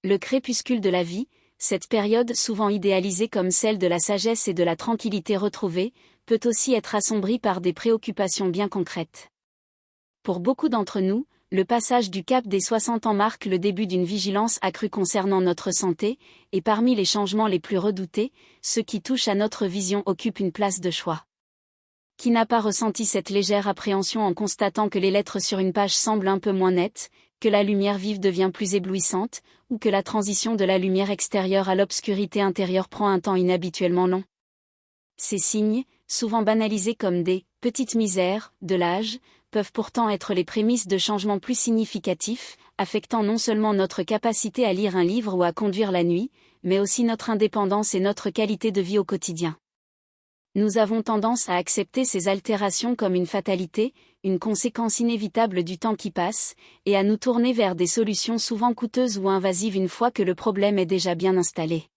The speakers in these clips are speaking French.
Le crépuscule de la vie, cette période souvent idéalisée comme celle de la sagesse et de la tranquillité retrouvée, peut aussi être assombrie par des préoccupations bien concrètes. Pour beaucoup d'entre nous, le passage du cap des 60 ans marque le début d'une vigilance accrue concernant notre santé, et parmi les changements les plus redoutés, ceux qui touchent à notre vision occupent une place de choix. Qui n'a pas ressenti cette légère appréhension en constatant que les lettres sur une page semblent un peu moins nettes, que la lumière vive devient plus éblouissante, ou que la transition de la lumière extérieure à l'obscurité intérieure prend un temps inhabituellement long? Ces signes, souvent banalisés comme des « petites misères » de l'âge, peuvent pourtant être les prémices de changements plus significatifs, affectant non seulement notre capacité à lire un livre ou à conduire la nuit, mais aussi notre indépendance et notre qualité de vie au quotidien. Nous avons tendance à accepter ces altérations comme une fatalité, une conséquence inévitable du temps qui passe, et à nous tourner vers des solutions souvent coûteuses ou invasives une fois que le problème est déjà bien installé.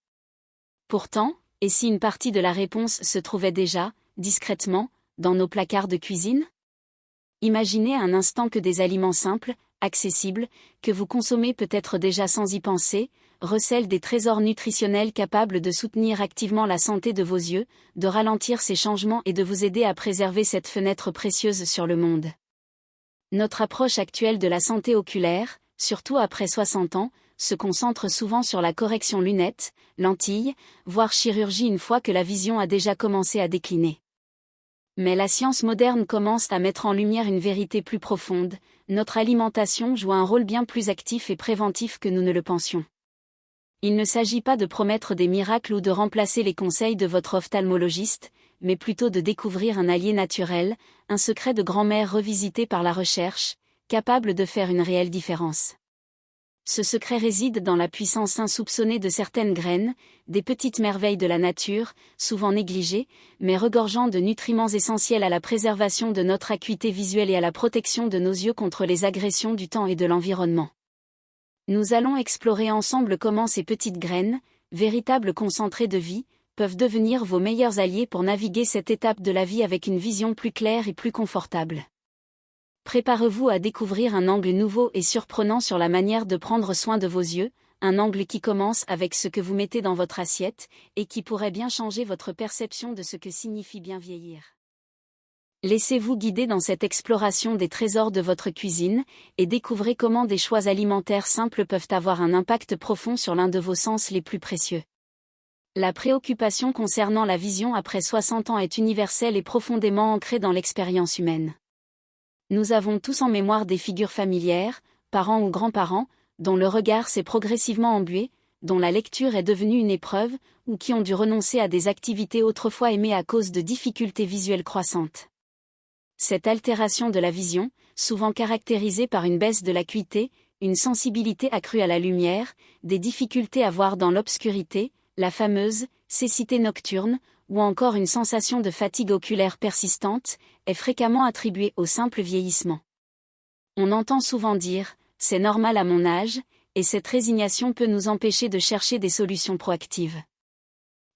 Pourtant, et si une partie de la réponse se trouvait déjà, discrètement, dans nos placards de cuisine? Imaginez un instant que des aliments simples, accessibles, que vous consommez peut-être déjà sans y penser, recèlent des trésors nutritionnels capables de soutenir activement la santé de vos yeux, de ralentir ces changements et de vous aider à préserver cette fenêtre précieuse sur le monde. Notre approche actuelle de la santé oculaire, surtout après 60 ans, se concentre souvent sur la correction lunettes, lentilles, voire chirurgie une fois que la vision a déjà commencé à décliner. Mais la science moderne commence à mettre en lumière une vérité plus profonde: notre alimentation joue un rôle bien plus actif et préventif que nous ne le pensions. Il ne s'agit pas de promettre des miracles ou de remplacer les conseils de votre ophtalmologiste, mais plutôt de découvrir un allié naturel, un secret de grand-mère revisité par la recherche, capable de faire une réelle différence. Ce secret réside dans la puissance insoupçonnée de certaines graines, des petites merveilles de la nature, souvent négligées, mais regorgeant de nutriments essentiels à la préservation de notre acuité visuelle et à la protection de nos yeux contre les agressions du temps et de l'environnement. Nous allons explorer ensemble comment ces petites graines, véritables concentrés de vie, peuvent devenir vos meilleurs alliés pour naviguer cette étape de la vie avec une vision plus claire et plus confortable. Préparez-vous à découvrir un angle nouveau et surprenant sur la manière de prendre soin de vos yeux, un angle qui commence avec ce que vous mettez dans votre assiette, et qui pourrait bien changer votre perception de ce que signifie bien vieillir. Laissez-vous guider dans cette exploration des trésors de votre cuisine, et découvrez comment des choix alimentaires simples peuvent avoir un impact profond sur l'un de vos sens les plus précieux. La préoccupation concernant la vision après 60 ans est universelle et profondément ancrée dans l'expérience humaine. Nous avons tous en mémoire des figures familières, parents ou grands-parents, dont le regard s'est progressivement embué, dont la lecture est devenue une épreuve, ou qui ont dû renoncer à des activités autrefois aimées à cause de difficultés visuelles croissantes. Cette altération de la vision, souvent caractérisée par une baisse de l'acuité, une sensibilité accrue à la lumière, des difficultés à voir dans l'obscurité, la fameuse cécité nocturne, ou encore une sensation de fatigue oculaire persistante, est fréquemment attribuée au simple vieillissement. On entend souvent dire « c'est normal à mon âge », et cette résignation peut nous empêcher de chercher des solutions proactives.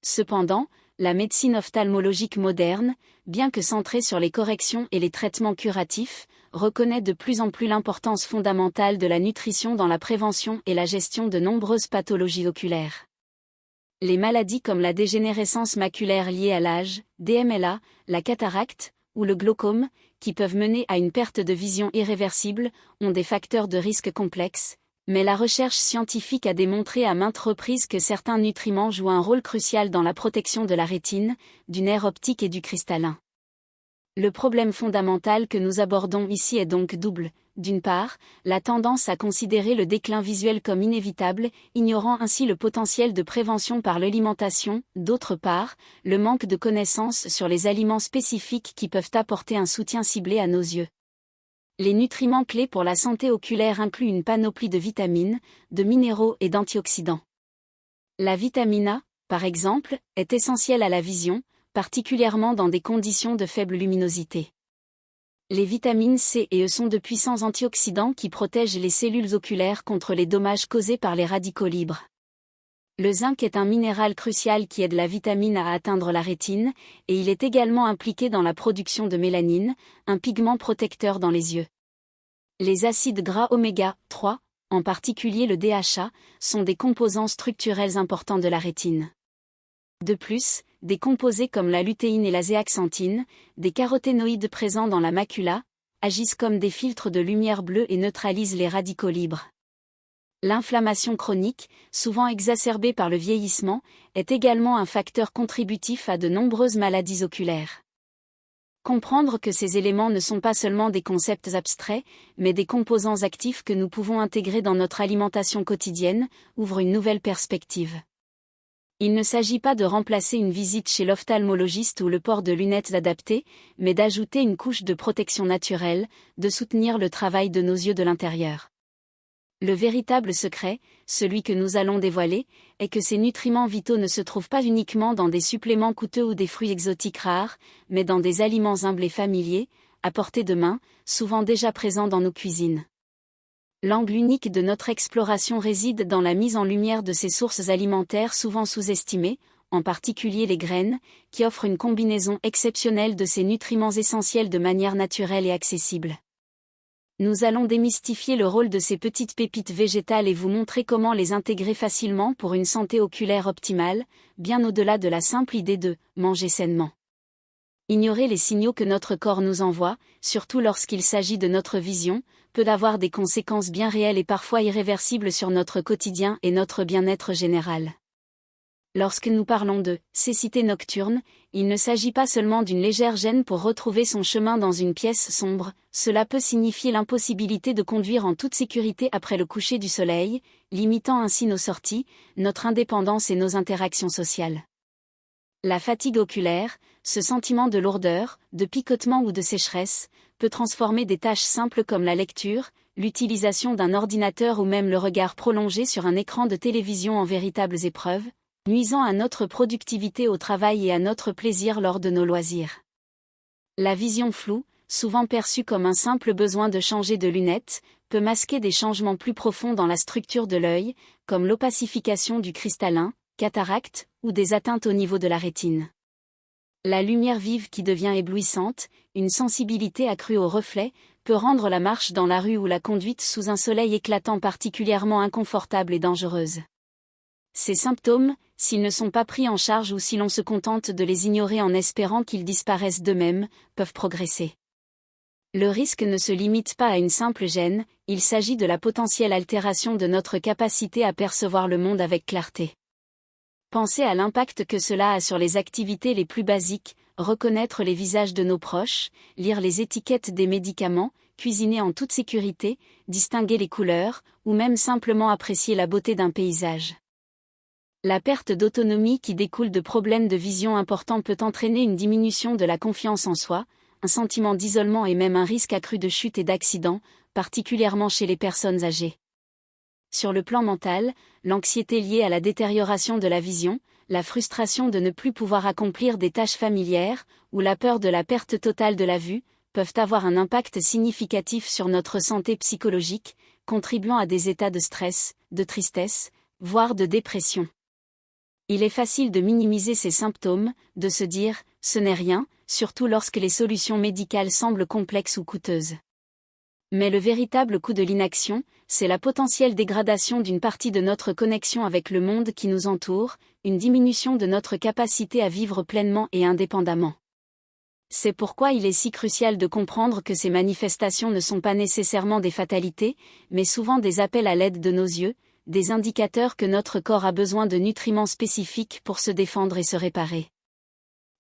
Cependant, la médecine ophtalmologique moderne, bien que centrée sur les corrections et les traitements curatifs, reconnaît de plus en plus l'importance fondamentale de la nutrition dans la prévention et la gestion de nombreuses pathologies oculaires. Les maladies comme la dégénérescence maculaire liée à l'âge, DMLA, la cataracte, ou le glaucome, qui peuvent mener à une perte de vision irréversible, ont des facteurs de risque complexes, mais la recherche scientifique a démontré à maintes reprises que certains nutriments jouent un rôle crucial dans la protection de la rétine, du nerf optique et du cristallin. Le problème fondamental que nous abordons ici est donc double. D'une part, la tendance à considérer le déclin visuel comme inévitable, ignorant ainsi le potentiel de prévention par l'alimentation. D'autre part, le manque de connaissances sur les aliments spécifiques qui peuvent apporter un soutien ciblé à nos yeux. Les nutriments clés pour la santé oculaire incluent une panoplie de vitamines, de minéraux et d'antioxydants. La vitamine A, par exemple, est essentielle à la vision, particulièrement dans des conditions de faible luminosité. Les vitamines C et E sont de puissants antioxydants qui protègent les cellules oculaires contre les dommages causés par les radicaux libres. Le zinc est un minéral crucial qui aide la vitamine A à atteindre la rétine, et il est également impliqué dans la production de mélanine, un pigment protecteur dans les yeux. Les acides gras oméga 3, en particulier le DHA, sont des composants structurels importants de la rétine. De plus, des composés comme la lutéine et la zéaxanthine, des caroténoïdes présents dans la macula, agissent comme des filtres de lumière bleue et neutralisent les radicaux libres. L'inflammation chronique, souvent exacerbée par le vieillissement, est également un facteur contributif à de nombreuses maladies oculaires. Comprendre que ces éléments ne sont pas seulement des concepts abstraits, mais des composants actifs que nous pouvons intégrer dans notre alimentation quotidienne, ouvre une nouvelle perspective. Il ne s'agit pas de remplacer une visite chez l'ophtalmologiste ou le port de lunettes adaptées, mais d'ajouter une couche de protection naturelle, de soutenir le travail de nos yeux de l'intérieur. Le véritable secret, celui que nous allons dévoiler, est que ces nutriments vitaux ne se trouvent pas uniquement dans des suppléments coûteux ou des fruits exotiques rares, mais dans des aliments humbles et familiers, à portée de main, souvent déjà présents dans nos cuisines. L'angle unique de notre exploration réside dans la mise en lumière de ces sources alimentaires souvent sous-estimées, en particulier les graines, qui offrent une combinaison exceptionnelle de ces nutriments essentiels de manière naturelle et accessible. Nous allons démystifier le rôle de ces petites pépites végétales et vous montrer comment les intégrer facilement pour une santé oculaire optimale, bien au-delà de la simple idée de « manger sainement ». Ignorer les signaux que notre corps nous envoie, surtout lorsqu'il s'agit de notre vision, peut avoir des conséquences bien réelles et parfois irréversibles sur notre quotidien et notre bien-être général. Lorsque nous parlons de « cécité nocturne », il ne s'agit pas seulement d'une légère gêne pour retrouver son chemin dans une pièce sombre, cela peut signifier l'impossibilité de conduire en toute sécurité après le coucher du soleil, limitant ainsi nos sorties, notre indépendance et nos interactions sociales. La fatigue oculaire, ce sentiment de lourdeur, de picotement ou de sécheresse, peut transformer des tâches simples comme la lecture, l'utilisation d'un ordinateur ou même le regard prolongé sur un écran de télévision en véritables épreuves, nuisant à notre productivité au travail et à notre plaisir lors de nos loisirs. La vision floue, souvent perçue comme un simple besoin de changer de lunettes, peut masquer des changements plus profonds dans la structure de l'œil, comme l'opacification du cristallin, cataracte, ou des atteintes au niveau de la rétine. La lumière vive qui devient éblouissante, une sensibilité accrue aux reflets, peut rendre la marche dans la rue ou la conduite sous un soleil éclatant particulièrement inconfortable et dangereuse. Ces symptômes, s'ils ne sont pas pris en charge ou si l'on se contente de les ignorer en espérant qu'ils disparaissent d'eux-mêmes, peuvent progresser. Le risque ne se limite pas à une simple gêne, il s'agit de la potentielle altération de notre capacité à percevoir le monde avec clarté. Pensez à l'impact que cela a sur les activités les plus basiques, reconnaître les visages de nos proches, lire les étiquettes des médicaments, cuisiner en toute sécurité, distinguer les couleurs, ou même simplement apprécier la beauté d'un paysage. La perte d'autonomie qui découle de problèmes de vision importants peut entraîner une diminution de la confiance en soi, un sentiment d'isolement et même un risque accru de chute et d'accident, particulièrement chez les personnes âgées. Sur le plan mental, l'anxiété liée à la détérioration de la vision, la frustration de ne plus pouvoir accomplir des tâches familières, ou la peur de la perte totale de la vue, peuvent avoir un impact significatif sur notre santé psychologique, contribuant à des états de stress, de tristesse, voire de dépression. Il est facile de minimiser ces symptômes, de se dire « ce n'est rien », surtout lorsque les solutions médicales semblent complexes ou coûteuses. Mais le véritable coût de l'inaction, c'est la potentielle dégradation d'une partie de notre connexion avec le monde qui nous entoure, une diminution de notre capacité à vivre pleinement et indépendamment. C'est pourquoi il est si crucial de comprendre que ces manifestations ne sont pas nécessairement des fatalités, mais souvent des appels à l'aide de nos yeux, des indicateurs que notre corps a besoin de nutriments spécifiques pour se défendre et se réparer.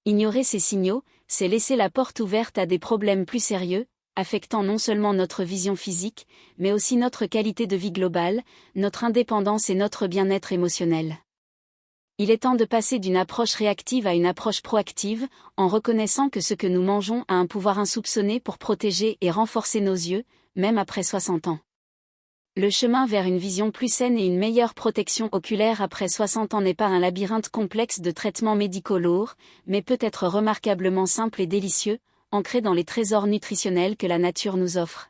Ignorer ces signaux, c'est laisser la porte ouverte à des problèmes plus sérieux, affectant non seulement notre vision physique, mais aussi notre qualité de vie globale, notre indépendance et notre bien-être émotionnel. Il est temps de passer d'une approche réactive à une approche proactive, en reconnaissant que ce que nous mangeons a un pouvoir insoupçonné pour protéger et renforcer nos yeux, même après 60 ans. Le chemin vers une vision plus saine et une meilleure protection oculaire après 60 ans n'est pas un labyrinthe complexe de traitements médicaux lourds, mais peut être remarquablement simple et délicieux, ancré dans les trésors nutritionnels que la nature nous offre.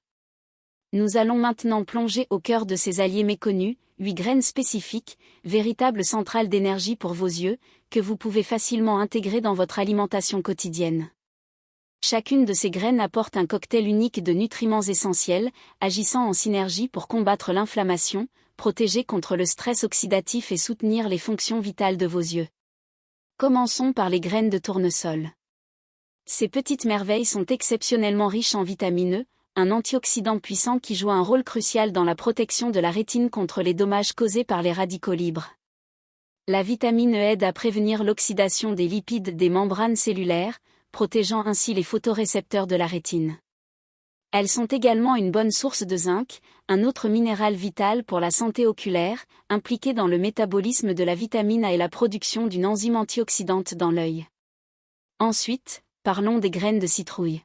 Nous allons maintenant plonger au cœur de ces alliés méconnus, 8 graines spécifiques, véritables centrales d'énergie pour vos yeux, que vous pouvez facilement intégrer dans votre alimentation quotidienne. Chacune de ces graines apporte un cocktail unique de nutriments essentiels, agissant en synergie pour combattre l'inflammation, protéger contre le stress oxydatif et soutenir les fonctions vitales de vos yeux. Commençons par les graines de tournesol. Ces petites merveilles sont exceptionnellement riches en vitamine E, un antioxydant puissant qui joue un rôle crucial dans la protection de la rétine contre les dommages causés par les radicaux libres. La vitamine E aide à prévenir l'oxydation des lipides des membranes cellulaires, protégeant ainsi les photorécepteurs de la rétine. Elles sont également une bonne source de zinc, un autre minéral vital pour la santé oculaire, impliqué dans le métabolisme de la vitamine A et la production d'une enzyme antioxydante dans l'œil. Ensuite, parlons des graines de citrouille.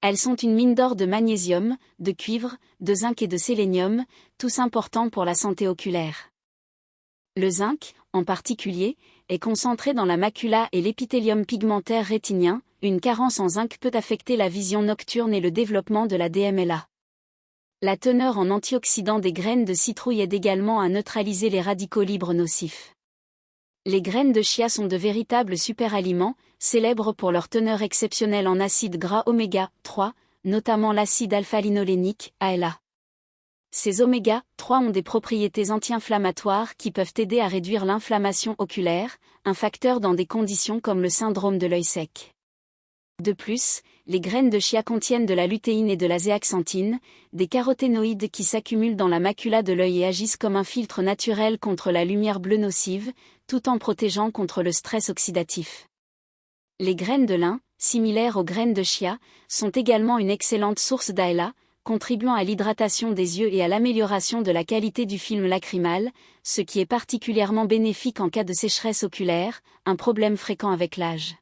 Elles sont une mine d'or de magnésium, de cuivre, de zinc et de sélénium, tous importants pour la santé oculaire. Le zinc, en particulier, est concentré dans la macula et l'épithélium pigmentaire rétinien. Une carence en zinc peut affecter la vision nocturne et le développement de la DMLA. La teneur en antioxydants des graines de citrouille aide également à neutraliser les radicaux libres nocifs. Les graines de chia sont de véritables superaliments, célèbres pour leur teneur exceptionnelle en acides gras oméga 3, notamment l'acide alpha-linolénique, ALA. Ces oméga 3 ont des propriétés anti-inflammatoires qui peuvent aider à réduire l'inflammation oculaire, un facteur dans des conditions comme le syndrome de l'œil sec. De plus, les graines de chia contiennent de la lutéine et de la zéaxanthine, des caroténoïdes qui s'accumulent dans la macula de l'œil et agissent comme un filtre naturel contre la lumière bleue nocive, tout en protégeant contre le stress oxydatif. Les graines de lin, similaires aux graines de chia, sont également une excellente source d'ALA, contribuant à l'hydratation des yeux et à l'amélioration de la qualité du film lacrymal, ce qui est particulièrement bénéfique en cas de sécheresse oculaire, un problème fréquent avec l'âge.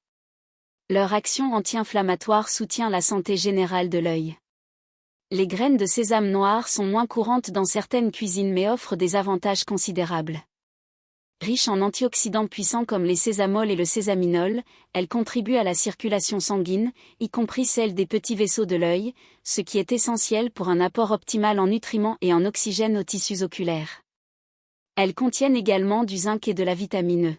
Leur action anti-inflammatoire soutient la santé générale de l'œil. Les graines de sésame noir sont moins courantes dans certaines cuisines mais offrent des avantages considérables. Riches en antioxydants puissants comme les sésamols et le sésaminol, elles contribuent à la circulation sanguine, y compris celle des petits vaisseaux de l'œil, ce qui est essentiel pour un apport optimal en nutriments et en oxygène aux tissus oculaires. Elles contiennent également du zinc et de la vitamine E.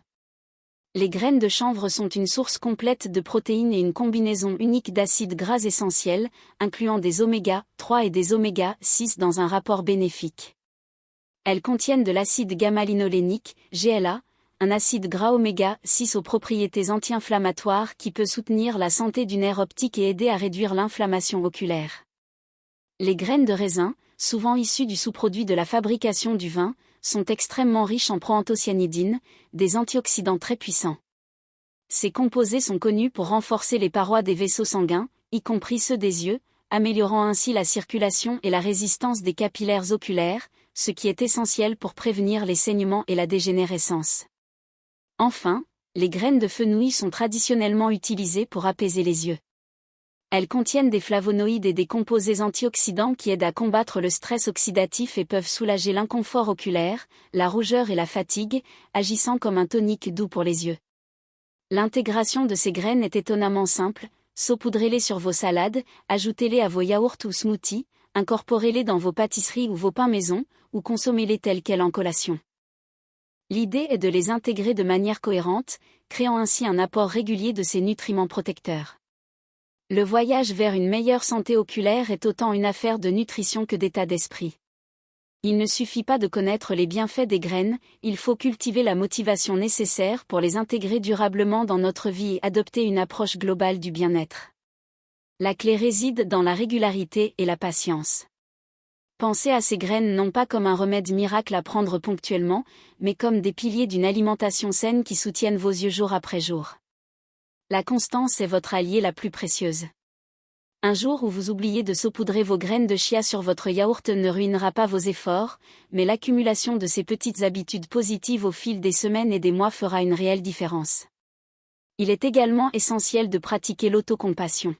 Les graines de chanvre sont une source complète de protéines et une combinaison unique d'acides gras essentiels, incluant des oméga 3 et des oméga 6 dans un rapport bénéfique. Elles contiennent de l'acide gamma-linolénique, GLA, un acide gras oméga 6 aux propriétés anti-inflammatoires qui peut soutenir la santé du nerf optique et aider à réduire l'inflammation oculaire. Les graines de raisin, souvent issues du sous-produit de la fabrication du vin, sont extrêmement riches en proanthocyanidine, des antioxydants très puissants. Ces composés sont connus pour renforcer les parois des vaisseaux sanguins, y compris ceux des yeux, améliorant ainsi la circulation et la résistance des capillaires oculaires, ce qui est essentiel pour prévenir les saignements et la dégénérescence. Enfin, les graines de fenouil sont traditionnellement utilisées pour apaiser les yeux. Elles contiennent des flavonoïdes et des composés antioxydants qui aident à combattre le stress oxydatif et peuvent soulager l'inconfort oculaire, la rougeur et la fatigue, agissant comme un tonique doux pour les yeux. L'intégration de ces graines est étonnamment simple, saupoudrez-les sur vos salades, ajoutez-les à vos yaourts ou smoothies, incorporez-les dans vos pâtisseries ou vos pains maison, ou consommez-les tels quels en collation. L'idée est de les intégrer de manière cohérente, créant ainsi un apport régulier de ces nutriments protecteurs. Le voyage vers une meilleure santé oculaire est autant une affaire de nutrition que d'état d'esprit. Il ne suffit pas de connaître les bienfaits des graines, il faut cultiver la motivation nécessaire pour les intégrer durablement dans notre vie et adopter une approche globale du bien-être. La clé réside dans la régularité et la patience. Pensez à ces graines non pas comme un remède miracle à prendre ponctuellement, mais comme des piliers d'une alimentation saine qui soutiennent vos yeux jour après jour. La constance est votre alliée la plus précieuse. Un jour où vous oubliez de saupoudrer vos graines de chia sur votre yaourt ne ruinera pas vos efforts, mais l'accumulation de ces petites habitudes positives au fil des semaines et des mois fera une réelle différence. Il est également essentiel de pratiquer l'autocompassion.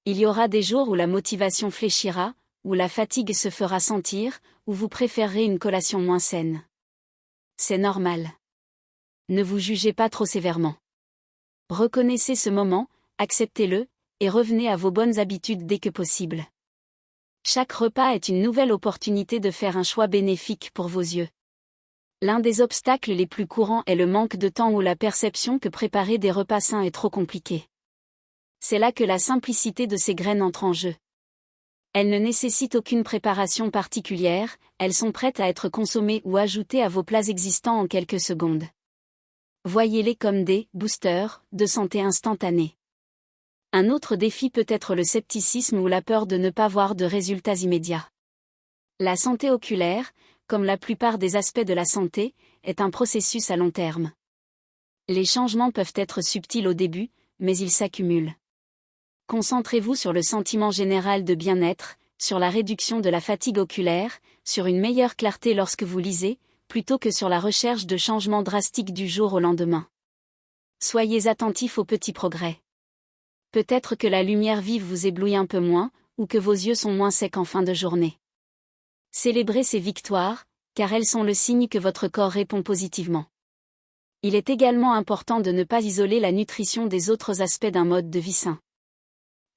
Il y aura des jours où la motivation fléchira, où la fatigue se fera sentir, où vous préférerez une collation moins saine. C'est normal. Ne vous jugez pas trop sévèrement. Reconnaissez ce moment, acceptez-le, et revenez à vos bonnes habitudes dès que possible. Chaque repas est une nouvelle opportunité de faire un choix bénéfique pour vos yeux. L'un des obstacles les plus courants est le manque de temps ou la perception que préparer des repas sains est trop compliqué. C'est là que la simplicité de ces graines entre en jeu. Elles ne nécessitent aucune préparation particulière, elles sont prêtes à être consommées ou ajoutées à vos plats existants en quelques secondes. Voyez-les comme des « boosters » de santé instantanée. Un autre défi peut être le scepticisme ou la peur de ne pas voir de résultats immédiats. La santé oculaire, comme la plupart des aspects de la santé, est un processus à long terme. Les changements peuvent être subtils au début, mais ils s'accumulent. Concentrez-vous sur le sentiment général de bien-être, sur la réduction de la fatigue oculaire, sur une meilleure clarté lorsque vous lisez, plutôt que sur la recherche de changements drastiques du jour au lendemain. Soyez attentifs aux petits progrès. Peut-être que la lumière vive vous éblouit un peu moins, ou que vos yeux sont moins secs en fin de journée. Célébrez ces victoires, car elles sont le signe que votre corps répond positivement. Il est également important de ne pas isoler la nutrition des autres aspects d'un mode de vie sain.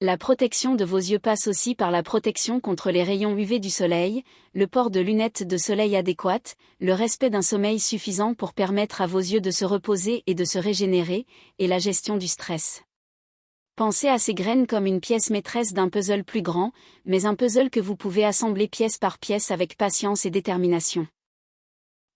La protection de vos yeux passe aussi par la protection contre les rayons UV du soleil, le port de lunettes de soleil adéquates, le respect d'un sommeil suffisant pour permettre à vos yeux de se reposer et de se régénérer, et la gestion du stress. Pensez à ces graines comme une pièce maîtresse d'un puzzle plus grand, mais un puzzle que vous pouvez assembler pièce par pièce avec patience et détermination.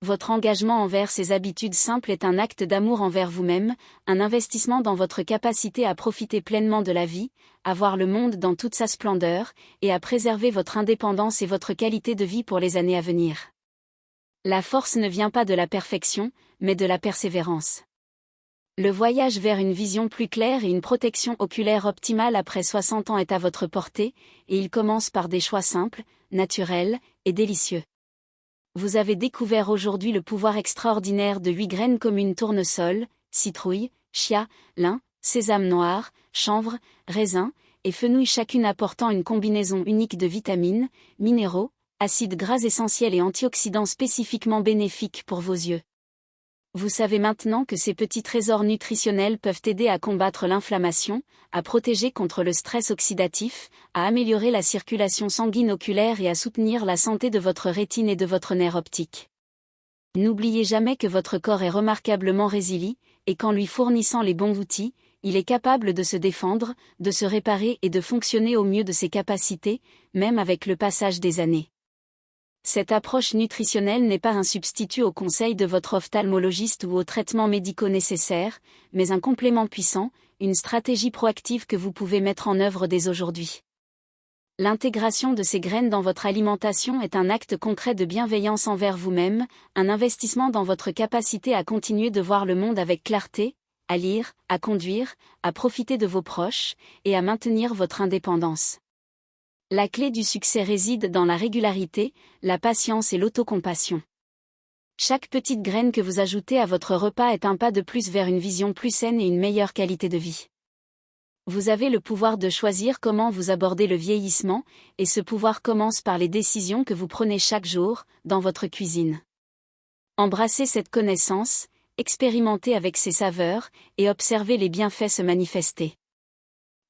Votre engagement envers ces habitudes simples est un acte d'amour envers vous-même, un investissement dans votre capacité à profiter pleinement de la vie, à voir le monde dans toute sa splendeur, et à préserver votre indépendance et votre qualité de vie pour les années à venir. La force ne vient pas de la perfection, mais de la persévérance. Le voyage vers une vision plus claire et une protection oculaire optimale après 60 ans est à votre portée, et il commence par des choix simples, naturels et délicieux. Vous avez découvert aujourd'hui le pouvoir extraordinaire de 8 graines communes: tournesol, citrouille, chia, lin, sésame noir, chanvre, raisin et fenouil, chacune apportant une combinaison unique de vitamines, minéraux, acides gras essentiels et antioxydants spécifiquement bénéfiques pour vos yeux. Vous savez maintenant que ces petits trésors nutritionnels peuvent aider à combattre l'inflammation, à protéger contre le stress oxydatif, à améliorer la circulation sanguine oculaire et à soutenir la santé de votre rétine et de votre nerf optique. N'oubliez jamais que votre corps est remarquablement résilient, et qu'en lui fournissant les bons outils, il est capable de se défendre, de se réparer et de fonctionner au mieux de ses capacités, même avec le passage des années. Cette approche nutritionnelle n'est pas un substitut aux conseils de votre ophtalmologiste ou aux traitements médicaux nécessaires, mais un complément puissant, une stratégie proactive que vous pouvez mettre en œuvre dès aujourd'hui. L'intégration de ces graines dans votre alimentation est un acte concret de bienveillance envers vous-même, un investissement dans votre capacité à continuer de voir le monde avec clarté, à lire, à conduire, à profiter de vos proches, et à maintenir votre indépendance. La clé du succès réside dans la régularité, la patience et l'autocompassion. Chaque petite graine que vous ajoutez à votre repas est un pas de plus vers une vision plus saine et une meilleure qualité de vie. Vous avez le pouvoir de choisir comment vous abordez le vieillissement, et ce pouvoir commence par les décisions que vous prenez chaque jour, dans votre cuisine. Embrassez cette connaissance, expérimentez avec ses saveurs, et observez les bienfaits se manifester.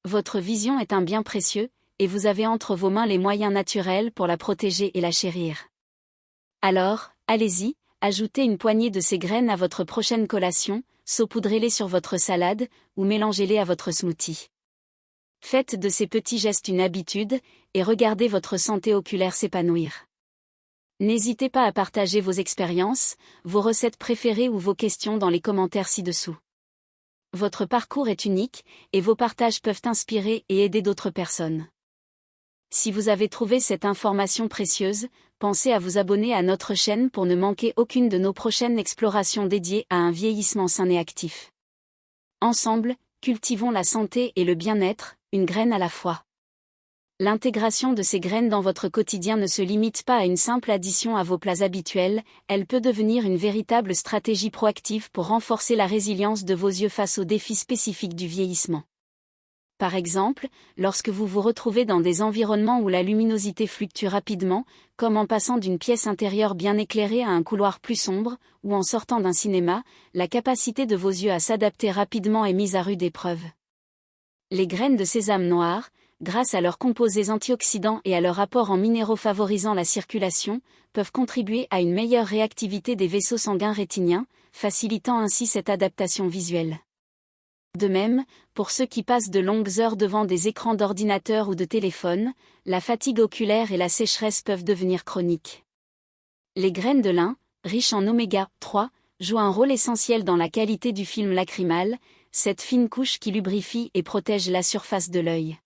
Votre vision est un bien précieux, et vous avez entre vos mains les moyens naturels pour la protéger et la chérir. Alors, allez-y, ajoutez une poignée de ces graines à votre prochaine collation, saupoudrez-les sur votre salade, ou mélangez-les à votre smoothie. Faites de ces petits gestes une habitude, et regardez votre santé oculaire s'épanouir. N'hésitez pas à partager vos expériences, vos recettes préférées ou vos questions dans les commentaires ci-dessous. Votre parcours est unique, et vos partages peuvent inspirer et aider d'autres personnes. Si vous avez trouvé cette information précieuse, pensez à vous abonner à notre chaîne pour ne manquer aucune de nos prochaines explorations dédiées à un vieillissement sain et actif. Ensemble, cultivons la santé et le bien-être, une graine à la fois. L'intégration de ces graines dans votre quotidien ne se limite pas à une simple addition à vos plats habituels, elle peut devenir une véritable stratégie proactive pour renforcer la résilience de vos yeux face aux défis spécifiques du vieillissement. Par exemple, lorsque vous vous retrouvez dans des environnements où la luminosité fluctue rapidement, comme en passant d'une pièce intérieure bien éclairée à un couloir plus sombre, ou en sortant d'un cinéma, la capacité de vos yeux à s'adapter rapidement est mise à rude épreuve. Les graines de sésame noir, grâce à leurs composés antioxydants et à leur apport en minéraux favorisant la circulation, peuvent contribuer à une meilleure réactivité des vaisseaux sanguins rétiniens, facilitant ainsi cette adaptation visuelle. De même, pour ceux qui passent de longues heures devant des écrans d'ordinateur ou de téléphone, la fatigue oculaire et la sécheresse peuvent devenir chroniques. Les graines de lin, riches en oméga 3, jouent un rôle essentiel dans la qualité du film lacrymal, cette fine couche qui lubrifie et protège la surface de l'œil.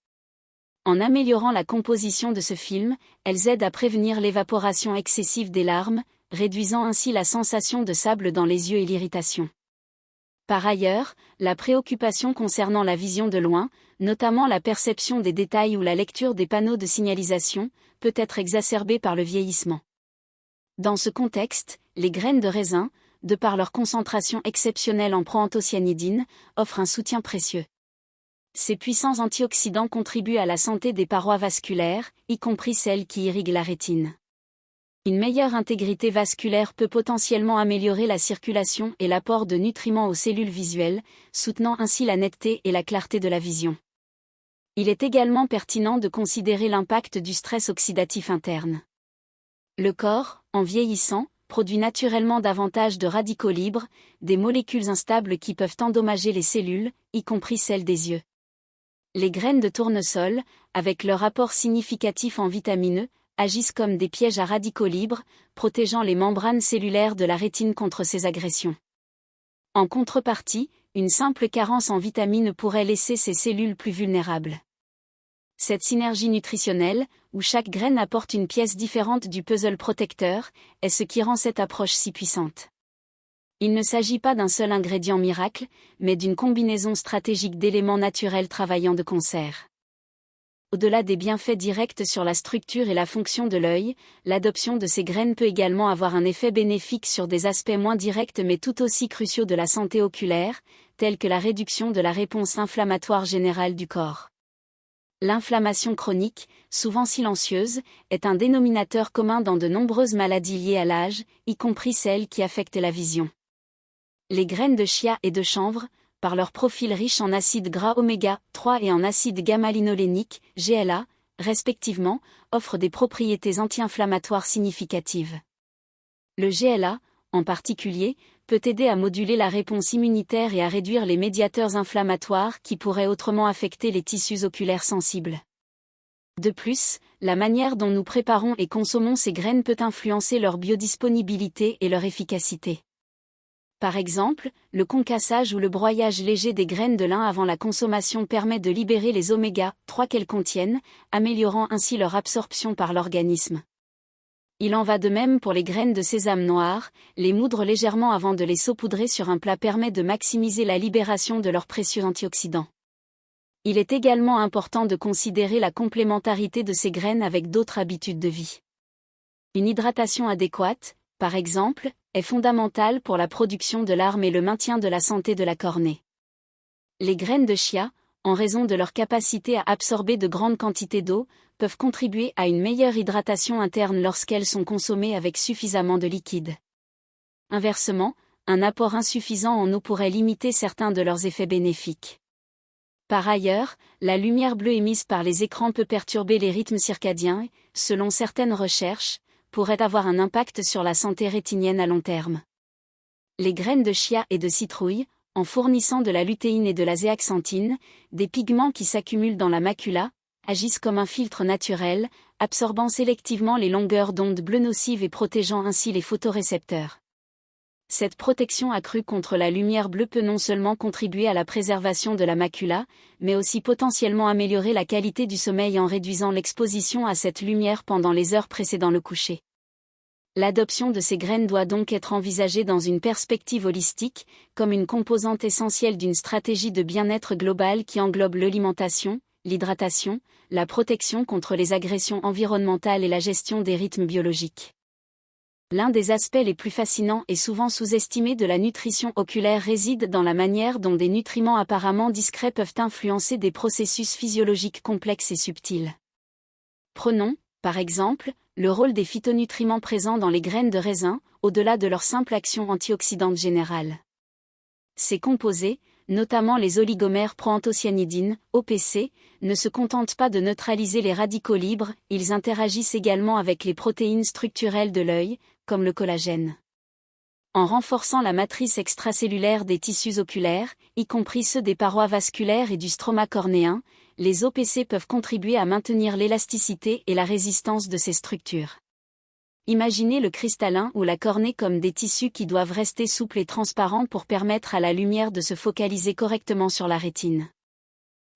En améliorant la composition de ce film, elles aident à prévenir l'évaporation excessive des larmes, réduisant ainsi la sensation de sable dans les yeux et l'irritation. Par ailleurs, la préoccupation concernant la vision de loin, notamment la perception des détails ou la lecture des panneaux de signalisation, peut être exacerbée par le vieillissement. Dans ce contexte, les graines de raisin, de par leur concentration exceptionnelle en proanthocyanidine, offrent un soutien précieux. Ces puissants antioxydants contribuent à la santé des parois vasculaires, y compris celles qui irriguent la rétine. Une meilleure intégrité vasculaire peut potentiellement améliorer la circulation et l'apport de nutriments aux cellules visuelles, soutenant ainsi la netteté et la clarté de la vision. Il est également pertinent de considérer l'impact du stress oxydatif interne. Le corps, en vieillissant, produit naturellement davantage de radicaux libres, des molécules instables qui peuvent endommager les cellules, y compris celles des yeux. Les graines de tournesol, avec leur apport significatif en vitamines E, agissent comme des pièges à radicaux libres, protégeant les membranes cellulaires de la rétine contre ces agressions. En contrepartie, une simple carence en vitamines pourrait laisser ces cellules plus vulnérables. Cette synergie nutritionnelle, où chaque graine apporte une pièce différente du puzzle protecteur, est ce qui rend cette approche si puissante. Il ne s'agit pas d'un seul ingrédient miracle, mais d'une combinaison stratégique d'éléments naturels travaillant de concert. Au-delà des bienfaits directs sur la structure et la fonction de l'œil, l'adoption de ces graines peut également avoir un effet bénéfique sur des aspects moins directs mais tout aussi cruciaux de la santé oculaire, tels que la réduction de la réponse inflammatoire générale du corps. L'inflammation chronique, souvent silencieuse, est un dénominateur commun dans de nombreuses maladies liées à l'âge, y compris celles qui affectent la vision. Les graines de chia et de chanvre, par leur profil riche en acides gras oméga 3 et en acides gamma-linoléniques, GLA, respectivement, offrent des propriétés anti-inflammatoires significatives. Le GLA, en particulier, peut aider à moduler la réponse immunitaire et à réduire les médiateurs inflammatoires qui pourraient autrement affecter les tissus oculaires sensibles. De plus, la manière dont nous préparons et consommons ces graines peut influencer leur biodisponibilité et leur efficacité. Par exemple, le concassage ou le broyage léger des graines de lin avant la consommation permet de libérer les oméga 3 qu'elles contiennent, améliorant ainsi leur absorption par l'organisme. Il en va de même pour les graines de sésame noir, les moudre légèrement avant de les saupoudrer sur un plat permet de maximiser la libération de leurs précieux antioxydants. Il est également important de considérer la complémentarité de ces graines avec d'autres habitudes de vie. Une hydratation adéquate, par exemple, est fondamentale pour la production de larmes et le maintien de la santé de la cornée. Les graines de chia, en raison de leur capacité à absorber de grandes quantités d'eau, peuvent contribuer à une meilleure hydratation interne lorsqu'elles sont consommées avec suffisamment de liquide. Inversement, un apport insuffisant en eau pourrait limiter certains de leurs effets bénéfiques. Par ailleurs, la lumière bleue émise par les écrans peut perturber les rythmes circadiens et, selon certaines recherches, pourrait avoir un impact sur la santé rétinienne à long terme. Les graines de chia et de citrouille, en fournissant de la lutéine et de la zéaxanthine, des pigments qui s'accumulent dans la macula, agissent comme un filtre naturel, absorbant sélectivement les longueurs d'onde bleues nocives et protégeant ainsi les photorécepteurs. Cette protection accrue contre la lumière bleue peut non seulement contribuer à la préservation de la macula, mais aussi potentiellement améliorer la qualité du sommeil en réduisant l'exposition à cette lumière pendant les heures précédant le coucher. L'adoption de ces graines doit donc être envisagée dans une perspective holistique, comme une composante essentielle d'une stratégie de bien-être globale qui englobe l'alimentation, l'hydratation, la protection contre les agressions environnementales et la gestion des rythmes biologiques. L'un des aspects les plus fascinants et souvent sous-estimés de la nutrition oculaire réside dans la manière dont des nutriments apparemment discrets peuvent influencer des processus physiologiques complexes et subtils. Prenons, par exemple, le rôle des phytonutriments présents dans les graines de raisin, au-delà de leur simple action antioxydante générale. Ces composés, notamment les oligomères proanthocyanidines, OPC, ne se contentent pas de neutraliser les radicaux libres, ils interagissent également avec les protéines structurelles de l'œil, comme le collagène. En renforçant la matrice extracellulaire des tissus oculaires, y compris ceux des parois vasculaires et du stroma cornéen, les OPC peuvent contribuer à maintenir l'élasticité et la résistance de ces structures. Imaginez le cristallin ou la cornée comme des tissus qui doivent rester souples et transparents pour permettre à la lumière de se focaliser correctement sur la rétine.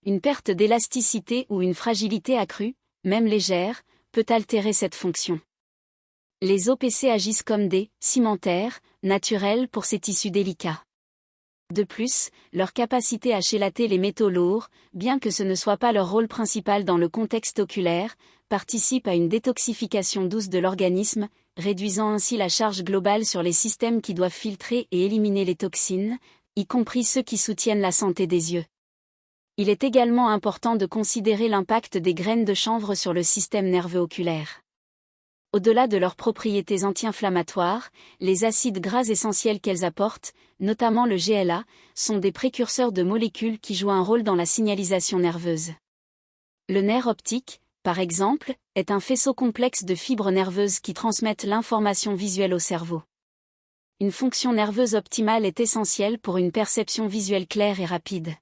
Une perte d'élasticité ou une fragilité accrue, même légère, peut altérer cette fonction. Les OPC agissent comme des cimentaires naturels pour ces tissus délicats. De plus, leur capacité à chélater les métaux lourds, bien que ce ne soit pas leur rôle principal dans le contexte oculaire, participe à une détoxification douce de l'organisme, réduisant ainsi la charge globale sur les systèmes qui doivent filtrer et éliminer les toxines, y compris ceux qui soutiennent la santé des yeux. Il est également important de considérer l'impact des graines de chanvre sur le système nerveux oculaire. Au-delà de leurs propriétés anti-inflammatoires, les acides gras essentiels qu'elles apportent, notamment le GLA, sont des précurseurs de molécules qui jouent un rôle dans la signalisation nerveuse. Le nerf optique, par exemple, est un faisceau complexe de fibres nerveuses qui transmettent l'information visuelle au cerveau. Une fonction nerveuse optimale est essentielle pour une perception visuelle claire et rapide.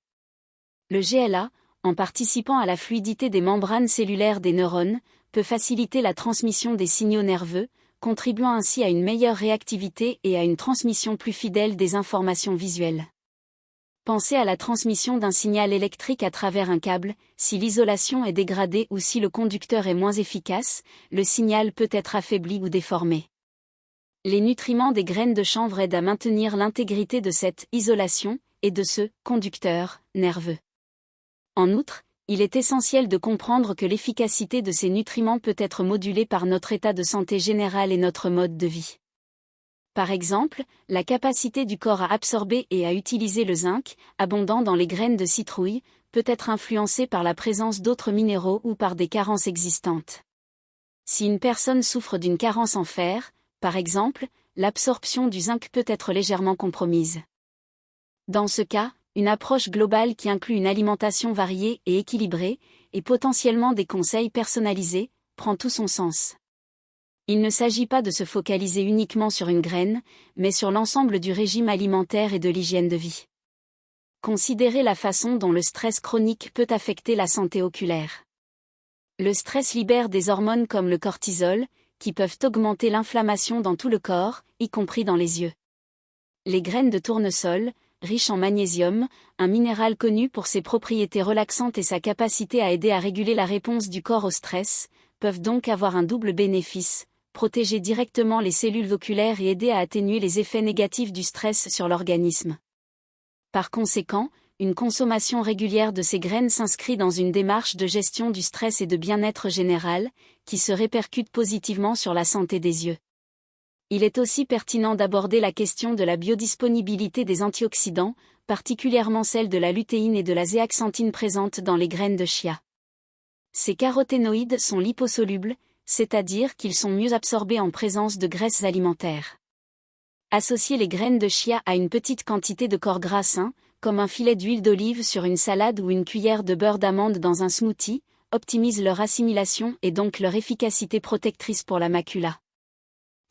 Le GLA, en participant à la fluidité des membranes cellulaires des neurones, peut faciliter la transmission des signaux nerveux, contribuant ainsi à une meilleure réactivité et à une transmission plus fidèle des informations visuelles. Pensez à la transmission d'un signal électrique à travers un câble, si l'isolation est dégradée ou si le conducteur est moins efficace, le signal peut être affaibli ou déformé. Les nutriments des graines de chanvre aident à maintenir l'intégrité de cette isolation et de ce conducteur nerveux. En outre, il est essentiel de comprendre que l'efficacité de ces nutriments peut être modulée par notre état de santé général et notre mode de vie. Par exemple, la capacité du corps à absorber et à utiliser le zinc, abondant dans les graines de citrouille, peut être influencée par la présence d'autres minéraux ou par des carences existantes. Si une personne souffre d'une carence en fer, par exemple, l'absorption du zinc peut être légèrement compromise. Dans ce cas, une approche globale qui inclut une alimentation variée et équilibrée, et potentiellement des conseils personnalisés, prend tout son sens. Il ne s'agit pas de se focaliser uniquement sur une graine, mais sur l'ensemble du régime alimentaire et de l'hygiène de vie. Considérez la façon dont le stress chronique peut affecter la santé oculaire. Le stress libère des hormones comme le cortisol, qui peuvent augmenter l'inflammation dans tout le corps, y compris dans les yeux. Les graines de tournesol, riches en magnésium, un minéral connu pour ses propriétés relaxantes et sa capacité à aider à réguler la réponse du corps au stress, peuvent donc avoir un double bénéfice, protéger directement les cellules oculaires et aider à atténuer les effets négatifs du stress sur l'organisme. Par conséquent, une consommation régulière de ces graines s'inscrit dans une démarche de gestion du stress et de bien-être général, qui se répercute positivement sur la santé des yeux. Il est aussi pertinent d'aborder la question de la biodisponibilité des antioxydants, particulièrement celle de la lutéine et de la zéaxanthine présentes dans les graines de chia. Ces caroténoïdes sont liposolubles, c'est-à-dire qu'ils sont mieux absorbés en présence de graisses alimentaires. Associer les graines de chia à une petite quantité de corps gras sain, comme un filet d'huile d'olive sur une salade ou une cuillère de beurre d'amande dans un smoothie, optimise leur assimilation et donc leur efficacité protectrice pour la macula.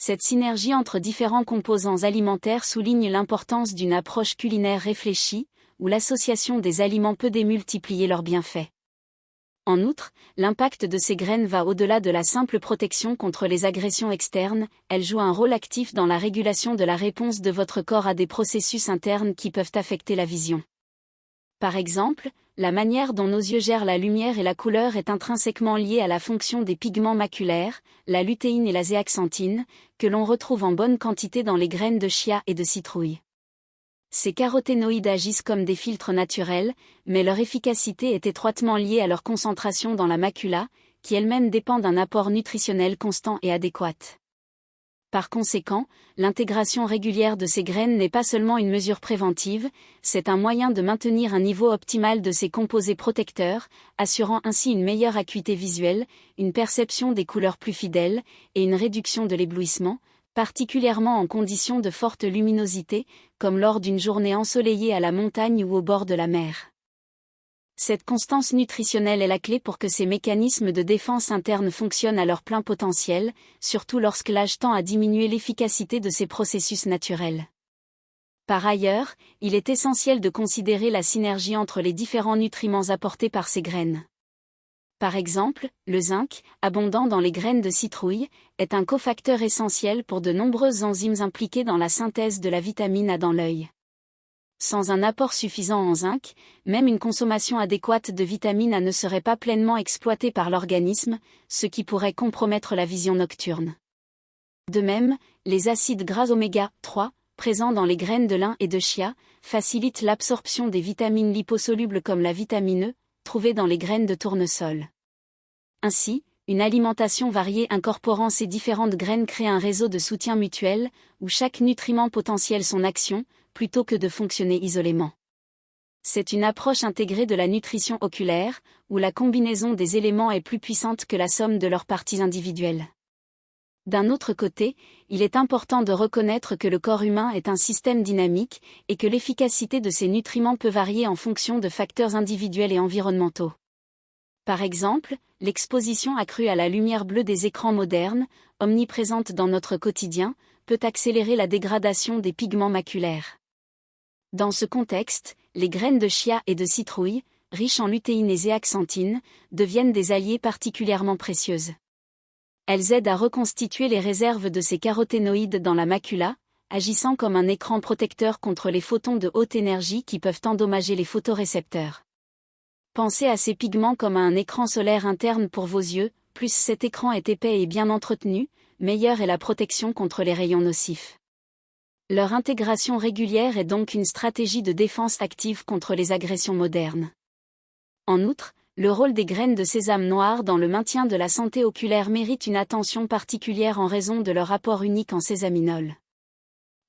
Cette synergie entre différents composants alimentaires souligne l'importance d'une approche culinaire réfléchie, où l'association des aliments peut démultiplier leurs bienfaits. En outre, l'impact de ces graines va au-delà de la simple protection contre les agressions externes, elles jouent un rôle actif dans la régulation de la réponse de votre corps à des processus internes qui peuvent affecter la vision. Par exemple, la manière dont nos yeux gèrent la lumière et la couleur est intrinsèquement liée à la fonction des pigments maculaires, la lutéine et la zéaxanthine, que l'on retrouve en bonne quantité dans les graines de chia et de citrouille. Ces caroténoïdes agissent comme des filtres naturels, mais leur efficacité est étroitement liée à leur concentration dans la macula, qui elle-même dépend d'un apport nutritionnel constant et adéquat. Par conséquent, l'intégration régulière de ces graines n'est pas seulement une mesure préventive, c'est un moyen de maintenir un niveau optimal de ces composés protecteurs, assurant ainsi une meilleure acuité visuelle, une perception des couleurs plus fidèle, et une réduction de l'éblouissement, particulièrement en conditions de forte luminosité, comme lors d'une journée ensoleillée à la montagne ou au bord de la mer. Cette constance nutritionnelle est la clé pour que ces mécanismes de défense interne fonctionnent à leur plein potentiel, surtout lorsque l'âge tend à diminuer l'efficacité de ces processus naturels. Par ailleurs, il est essentiel de considérer la synergie entre les différents nutriments apportés par ces graines. Par exemple, le zinc, abondant dans les graines de citrouille, est un cofacteur essentiel pour de nombreuses enzymes impliquées dans la synthèse de la vitamine A dans l'œil. Sans un apport suffisant en zinc, même une consommation adéquate de vitamine A ne serait pas pleinement exploitée par l'organisme, ce qui pourrait compromettre la vision nocturne. De même, les acides gras oméga 3, présents dans les graines de lin et de chia, facilitent l'absorption des vitamines liposolubles comme la vitamine E, trouvée dans les graines de tournesol. Ainsi, une alimentation variée incorporant ces différentes graines crée un réseau de soutien mutuel, où chaque nutriment potentiel son action, plutôt que de fonctionner isolément. C'est une approche intégrée de la nutrition oculaire, où la combinaison des éléments est plus puissante que la somme de leurs parties individuelles. D'un autre côté, il est important de reconnaître que le corps humain est un système dynamique, et que l'efficacité de ces nutriments peut varier en fonction de facteurs individuels et environnementaux. Par exemple, l'exposition accrue à la lumière bleue des écrans modernes, omniprésente dans notre quotidien, peut accélérer la dégradation des pigments maculaires. Dans ce contexte, les graines de chia et de citrouille, riches en lutéine et zéaxanthine, deviennent des alliés particulièrement précieuses. Elles aident à reconstituer les réserves de ces caroténoïdes dans la macula, agissant comme un écran protecteur contre les photons de haute énergie qui peuvent endommager les photorécepteurs. Pensez à ces pigments comme à un écran solaire interne pour vos yeux, plus cet écran est épais et bien entretenu, meilleure est la protection contre les rayons nocifs. Leur intégration régulière est donc une stratégie de défense active contre les agressions modernes. En outre, le rôle des graines de sésame noir dans le maintien de la santé oculaire mérite une attention particulière en raison de leur apport unique en sésaminol.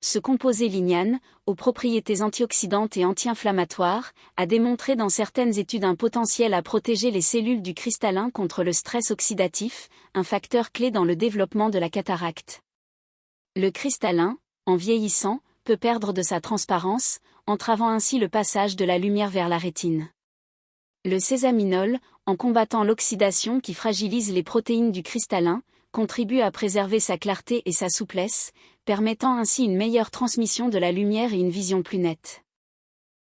Ce composé lignane, aux propriétés antioxydantes et anti-inflammatoires, a démontré dans certaines études un potentiel à protéger les cellules du cristallin contre le stress oxydatif, un facteur clé dans le développement de la cataracte. Le cristallin, en vieillissant, peut perdre de sa transparence, entravant ainsi le passage de la lumière vers la rétine. Le sésaminol, en combattant l'oxydation qui fragilise les protéines du cristallin, contribue à préserver sa clarté et sa souplesse, permettant ainsi une meilleure transmission de la lumière et une vision plus nette.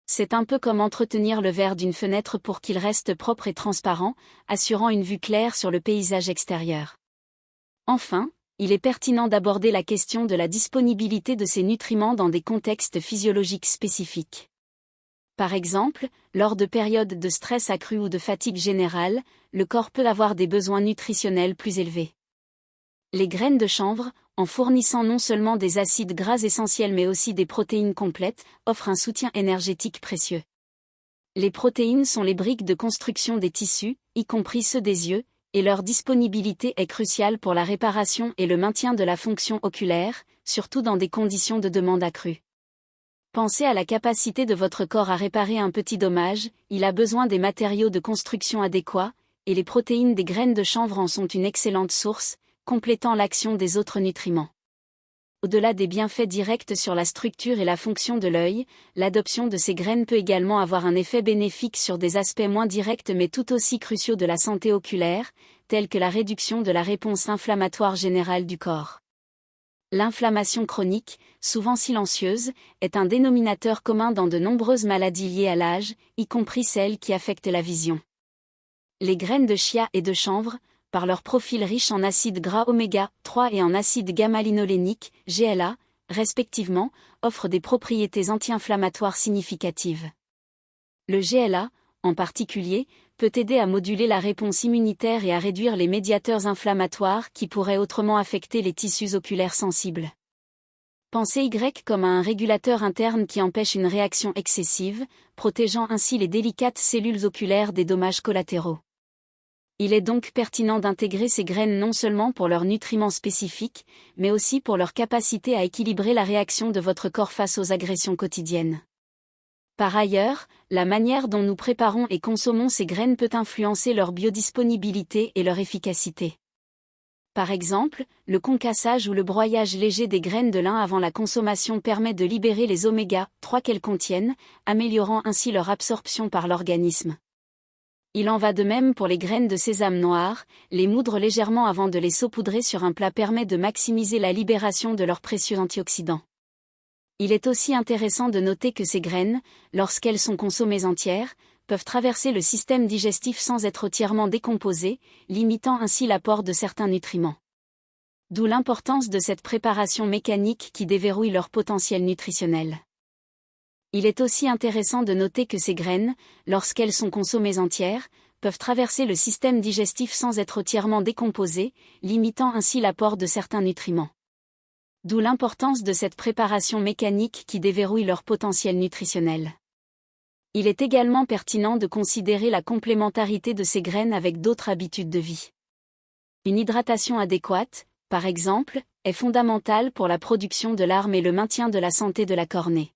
C'est un peu comme entretenir le verre d'une fenêtre pour qu'il reste propre et transparent, assurant une vue claire sur le paysage extérieur. Enfin, il est pertinent d'aborder la question de la disponibilité de ces nutriments dans des contextes physiologiques spécifiques. Par exemple, lors de périodes de stress accru ou de fatigue générale, le corps peut avoir des besoins nutritionnels plus élevés. Les graines de chanvre, en fournissant non seulement des acides gras essentiels mais aussi des protéines complètes, offrent un soutien énergétique précieux. Les protéines sont les briques de construction des tissus, y compris ceux des yeux, et leur disponibilité est cruciale pour la réparation et le maintien de la fonction oculaire, surtout dans des conditions de demande accrue. Pensez à la capacité de votre corps à réparer un petit dommage, il a besoin des matériaux de construction adéquats, et les protéines des graines de chanvre en sont une excellente source, complétant l'action des autres nutriments. Au-delà des bienfaits directs sur la structure et la fonction de l'œil, l'adoption de ces graines peut également avoir un effet bénéfique sur des aspects moins directs mais tout aussi cruciaux de la santé oculaire, tels que la réduction de la réponse inflammatoire générale du corps. L'inflammation chronique, souvent silencieuse, est un dénominateur commun dans de nombreuses maladies liées à l'âge, y compris celles qui affectent la vision. Les graines de chia et de chanvre, par leur profil riche en acides gras oméga 3 et en acides gamma-linoléniques, GLA, respectivement, offrent des propriétés anti-inflammatoires significatives. Le GLA, en particulier, peut aider à moduler la réponse immunitaire et à réduire les médiateurs inflammatoires qui pourraient autrement affecter les tissus oculaires sensibles. Pensez Y comme à un régulateur interne qui empêche une réaction excessive, protégeant ainsi les délicates cellules oculaires des dommages collatéraux. Il est donc pertinent d'intégrer ces graines non seulement pour leurs nutriments spécifiques, mais aussi pour leur capacité à équilibrer la réaction de votre corps face aux agressions quotidiennes. Par ailleurs, la manière dont nous préparons et consommons ces graines peut influencer leur biodisponibilité et leur efficacité. Par exemple, le concassage ou le broyage léger des graines de lin avant la consommation permet de libérer les oméga 3 qu'elles contiennent, améliorant ainsi leur absorption par l'organisme. Il en va de même pour les graines de sésame noir, les moudre légèrement avant de les saupoudrer sur un plat permet de maximiser la libération de leurs précieux antioxydants. Il est aussi intéressant de noter que ces graines, lorsqu'elles sont consommées entières, peuvent traverser le système digestif sans être entièrement décomposées, limitant ainsi l'apport de certains nutriments. D'où l'importance de cette préparation mécanique qui déverrouille leur potentiel nutritionnel. Il est aussi intéressant de noter que ces graines, lorsqu'elles sont consommées entières, peuvent traverser le système digestif sans être entièrement décomposées, limitant ainsi l'apport de certains nutriments. D'où l'importance de cette préparation mécanique qui déverrouille leur potentiel nutritionnel. Il est également pertinent de considérer la complémentarité de ces graines avec d'autres habitudes de vie. Une hydratation adéquate, par exemple, est fondamentale pour la production de larmes et le maintien de la santé de la cornée.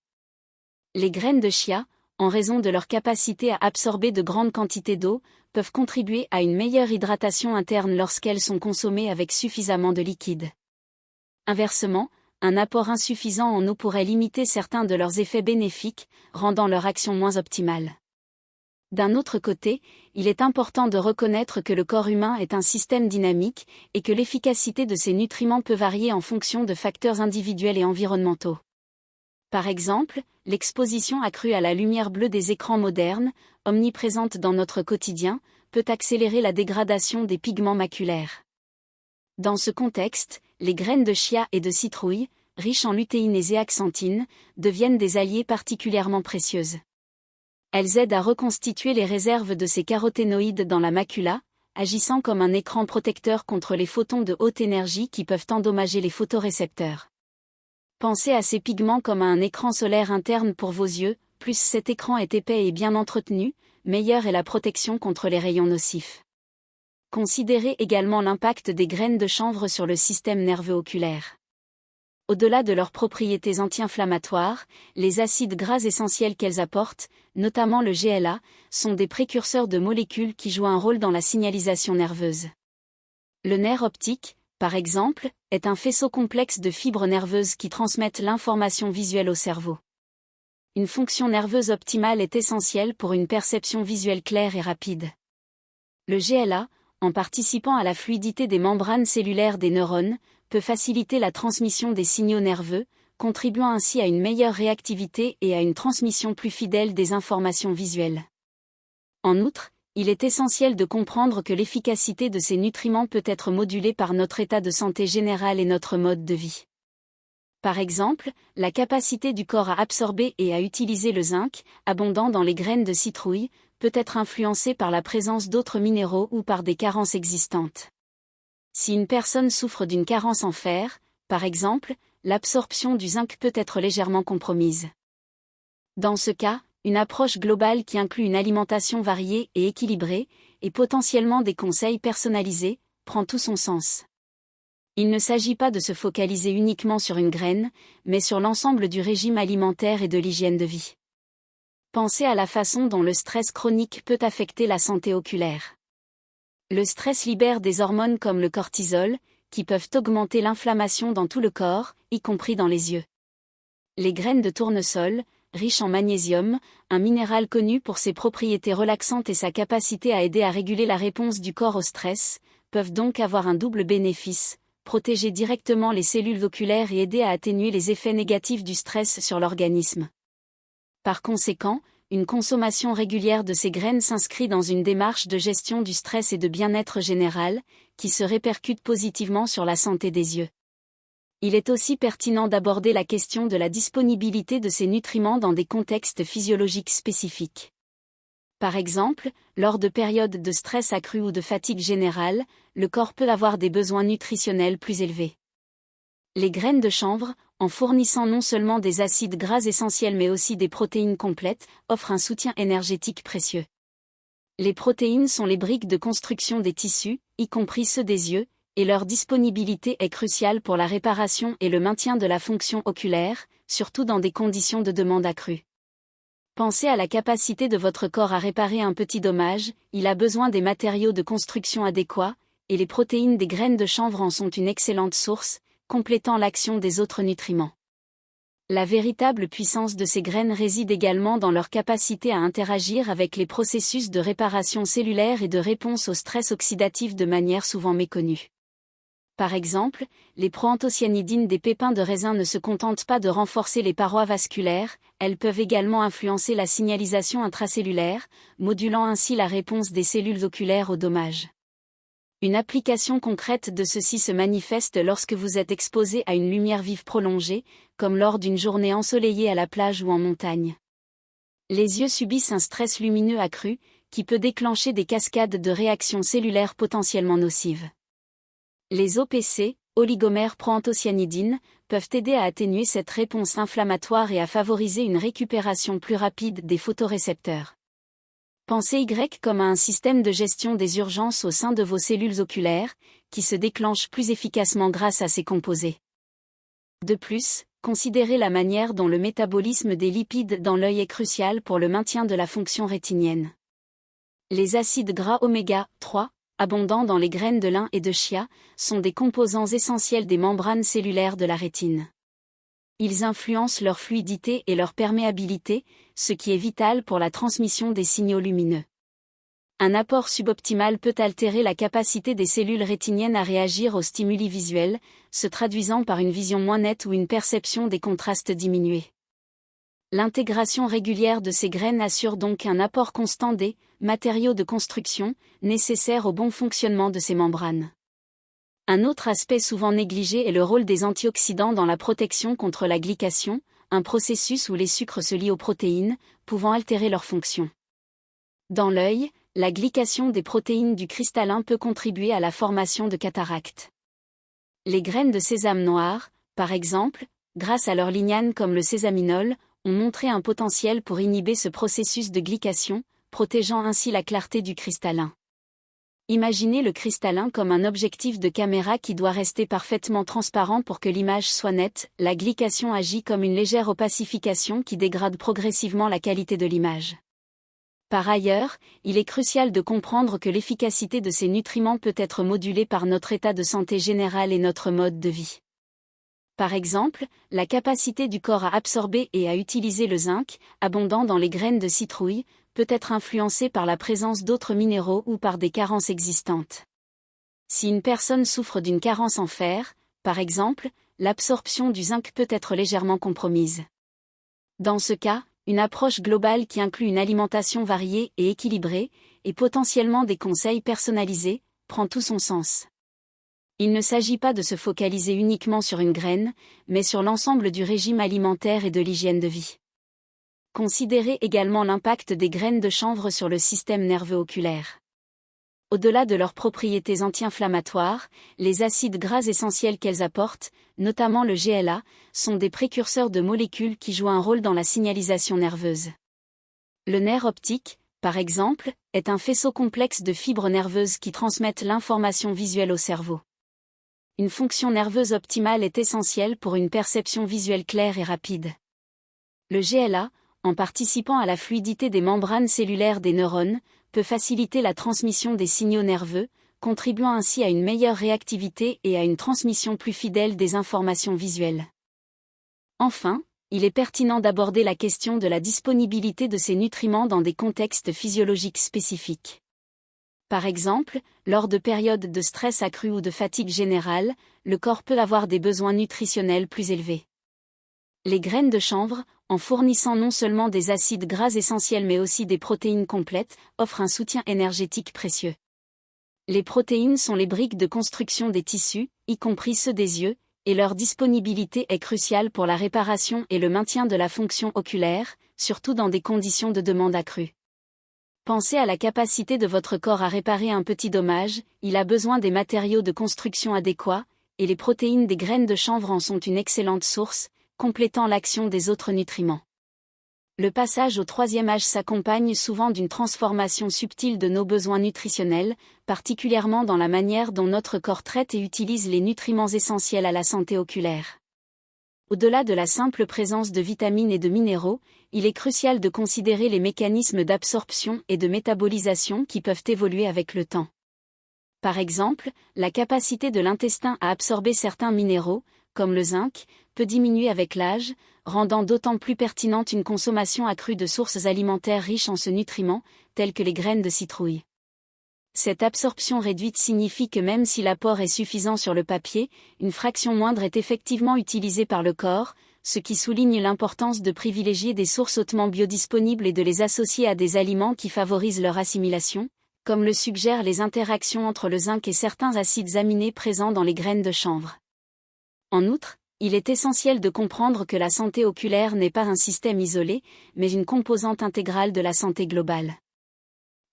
Les graines de chia, en raison de leur capacité à absorber de grandes quantités d'eau, peuvent contribuer à une meilleure hydratation interne lorsqu'elles sont consommées avec suffisamment de liquide. Inversement, un apport insuffisant en eau pourrait limiter certains de leurs effets bénéfiques, rendant leur action moins optimale. D'un autre côté, il est important de reconnaître que le corps humain est un système dynamique et que l'efficacité de ces nutriments peut varier en fonction de facteurs individuels et environnementaux. Par exemple, l'exposition accrue à la lumière bleue des écrans modernes, omniprésente dans notre quotidien, peut accélérer la dégradation des pigments maculaires. Dans ce contexte, les graines de chia et de citrouille, riches en lutéine et zéaxanthine, deviennent des alliées particulièrement précieuses. Elles aident à reconstituer les réserves de ces caroténoïdes dans la macula, agissant comme un écran protecteur contre les photons de haute énergie qui peuvent endommager les photorécepteurs. Pensez à ces pigments comme à un écran solaire interne pour vos yeux, plus cet écran est épais et bien entretenu, meilleure est la protection contre les rayons nocifs. Considérez également l'impact des graines de chanvre sur le système nerveux oculaire. Au-delà de leurs propriétés anti-inflammatoires, les acides gras essentiels qu'elles apportent, notamment le GLA, sont des précurseurs de molécules qui jouent un rôle dans la signalisation nerveuse. Le nerf optique, par exemple, est un faisceau complexe de fibres nerveuses qui transmettent l'information visuelle au cerveau. Une fonction nerveuse optimale est essentielle pour une perception visuelle claire et rapide. Le GLA, en participant à la fluidité des membranes cellulaires des neurones, peut faciliter la transmission des signaux nerveux, contribuant ainsi à une meilleure réactivité et à une transmission plus fidèle des informations visuelles. En outre, il est essentiel de comprendre que l'efficacité de ces nutriments peut être modulée par notre état de santé général et notre mode de vie. Par exemple, la capacité du corps à absorber et à utiliser le zinc, abondant dans les graines de citrouille, peut être influencée par la présence d'autres minéraux ou par des carences existantes. Si une personne souffre d'une carence en fer, par exemple, l'absorption du zinc peut être légèrement compromise. Dans ce cas, une approche globale qui inclut une alimentation variée et équilibrée, et potentiellement des conseils personnalisés, prend tout son sens. Il ne s'agit pas de se focaliser uniquement sur une graine, mais sur l'ensemble du régime alimentaire et de l'hygiène de vie. Pensez à la façon dont le stress chronique peut affecter la santé oculaire. Le stress libère des hormones comme le cortisol, qui peuvent augmenter l'inflammation dans tout le corps, y compris dans les yeux. Les graines de tournesol, riches en magnésium, un minéral connu pour ses propriétés relaxantes et sa capacité à aider à réguler la réponse du corps au stress, peuvent donc avoir un double bénéfice, protéger directement les cellules oculaires et aider à atténuer les effets négatifs du stress sur l'organisme. Par conséquent, une consommation régulière de ces graines s'inscrit dans une démarche de gestion du stress et de bien-être général, qui se répercute positivement sur la santé des yeux. Il est aussi pertinent d'aborder la question de la disponibilité de ces nutriments dans des contextes physiologiques spécifiques. Par exemple, lors de périodes de stress accru ou de fatigue générale, le corps peut avoir des besoins nutritionnels plus élevés. Les graines de chanvre, en fournissant non seulement des acides gras essentiels mais aussi des protéines complètes, offrent un soutien énergétique précieux. Les protéines sont les briques de construction des tissus, y compris ceux des yeux, et leur disponibilité est cruciale pour la réparation et le maintien de la fonction oculaire, surtout dans des conditions de demande accrue. Pensez à la capacité de votre corps à réparer un petit dommage, il a besoin des matériaux de construction adéquats, et les protéines des graines de chanvre en sont une excellente source, complétant l'action des autres nutriments. La véritable puissance de ces graines réside également dans leur capacité à interagir avec les processus de réparation cellulaire et de réponse au stress oxydatif de manière souvent méconnue. Par exemple, les proanthocyanidines des pépins de raisin ne se contentent pas de renforcer les parois vasculaires, elles peuvent également influencer la signalisation intracellulaire, modulant ainsi la réponse des cellules oculaires aux dommages. Une application concrète de ceci se manifeste lorsque vous êtes exposé à une lumière vive prolongée, comme lors d'une journée ensoleillée à la plage ou en montagne. Les yeux subissent un stress lumineux accru, qui peut déclencher des cascades de réactions cellulaires potentiellement nocives. Les OPC, oligomères proanthocyanidines, peuvent aider à atténuer cette réponse inflammatoire et à favoriser une récupération plus rapide des photorécepteurs. Pensez Y comme à un système de gestion des urgences au sein de vos cellules oculaires, qui se déclenche plus efficacement grâce à ces composés. De plus, considérez la manière dont le métabolisme des lipides dans l'œil est crucial pour le maintien de la fonction rétinienne. Les acides gras oméga 3, abondants dans les graines de lin et de chia, sont des composants essentiels des membranes cellulaires de la rétine. Ils influencent leur fluidité et leur perméabilité, ce qui est vital pour la transmission des signaux lumineux. Un apport suboptimal peut altérer la capacité des cellules rétiniennes à réagir aux stimuli visuels, se traduisant par une vision moins nette ou une perception des contrastes diminués. L'intégration régulière de ces graines assure donc un apport constant des matériaux de construction nécessaires au bon fonctionnement de ces membranes. Un autre aspect souvent négligé est le rôle des antioxydants dans la protection contre la glycation, un processus où les sucres se lient aux protéines, pouvant altérer leur fonction. Dans l'œil, la glycation des protéines du cristallin peut contribuer à la formation de cataractes. Les graines de sésame noir, par exemple, grâce à leur lignane comme le sésaminol, ont montré un potentiel pour inhiber ce processus de glycation, protégeant ainsi la clarté du cristallin. Imaginez le cristallin comme un objectif de caméra qui doit rester parfaitement transparent pour que l'image soit nette. La glycation agit comme une légère opacification qui dégrade progressivement la qualité de l'image. Par ailleurs, il est crucial de comprendre que l'efficacité de ces nutriments peut être modulée par notre état de santé général et notre mode de vie. Par exemple, la capacité du corps à absorber et à utiliser le zinc, abondant dans les graines de citrouille, peut être influencée par la présence d'autres minéraux ou par des carences existantes. Si une personne souffre d'une carence en fer, par exemple, l'absorption du zinc peut être légèrement compromise. Dans ce cas, une approche globale qui inclut une alimentation variée et équilibrée, et potentiellement des conseils personnalisés, prend tout son sens. Il ne s'agit pas de se focaliser uniquement sur une graine, mais sur l'ensemble du régime alimentaire et de l'hygiène de vie. Considérez également l'impact des graines de chanvre sur le système nerveux oculaire. Au-delà de leurs propriétés anti-inflammatoires, les acides gras essentiels qu'elles apportent, notamment le GLA, sont des précurseurs de molécules qui jouent un rôle dans la signalisation nerveuse. Le nerf optique, par exemple, est un faisceau complexe de fibres nerveuses qui transmettent l'information visuelle au cerveau. Une fonction nerveuse optimale est essentielle pour une perception visuelle claire et rapide. Le GLA, en participant à la fluidité des membranes cellulaires des neurones, peut faciliter la transmission des signaux nerveux, contribuant ainsi à une meilleure réactivité et à une transmission plus fidèle des informations visuelles. Enfin, il est pertinent d'aborder la question de la disponibilité de ces nutriments dans des contextes physiologiques spécifiques. Par exemple, lors de périodes de stress accru ou de fatigue générale, le corps peut avoir des besoins nutritionnels plus élevés. Les graines de chanvre, en fournissant non seulement des acides gras essentiels mais aussi des protéines complètes, offrent un soutien énergétique précieux. Les protéines sont les briques de construction des tissus, y compris ceux des yeux, et leur disponibilité est cruciale pour la réparation et le maintien de la fonction oculaire, surtout dans des conditions de demande accrue. Pensez à la capacité de votre corps à réparer un petit dommage, il a besoin des matériaux de construction adéquats, et les protéines des graines de chanvre en sont une excellente source, complétant l'action des autres nutriments. Le passage au troisième âge s'accompagne souvent d'une transformation subtile de nos besoins nutritionnels, particulièrement dans la manière dont notre corps traite et utilise les nutriments essentiels à la santé oculaire. Au-delà de la simple présence de vitamines et de minéraux, il est crucial de considérer les mécanismes d'absorption et de métabolisation qui peuvent évoluer avec le temps. Par exemple, la capacité de l'intestin à absorber certains minéraux, comme le zinc, peut diminuer avec l'âge, rendant d'autant plus pertinente une consommation accrue de sources alimentaires riches en ce nutriment, telles que les graines de citrouille. Cette absorption réduite signifie que même si l'apport est suffisant sur le papier, une fraction moindre est effectivement utilisée par le corps, ce qui souligne l'importance de privilégier des sources hautement biodisponibles et de les associer à des aliments qui favorisent leur assimilation, comme le suggèrent les interactions entre le zinc et certains acides aminés présents dans les graines de chanvre. En outre, il est essentiel de comprendre que la santé oculaire n'est pas un système isolé, mais une composante intégrale de la santé globale.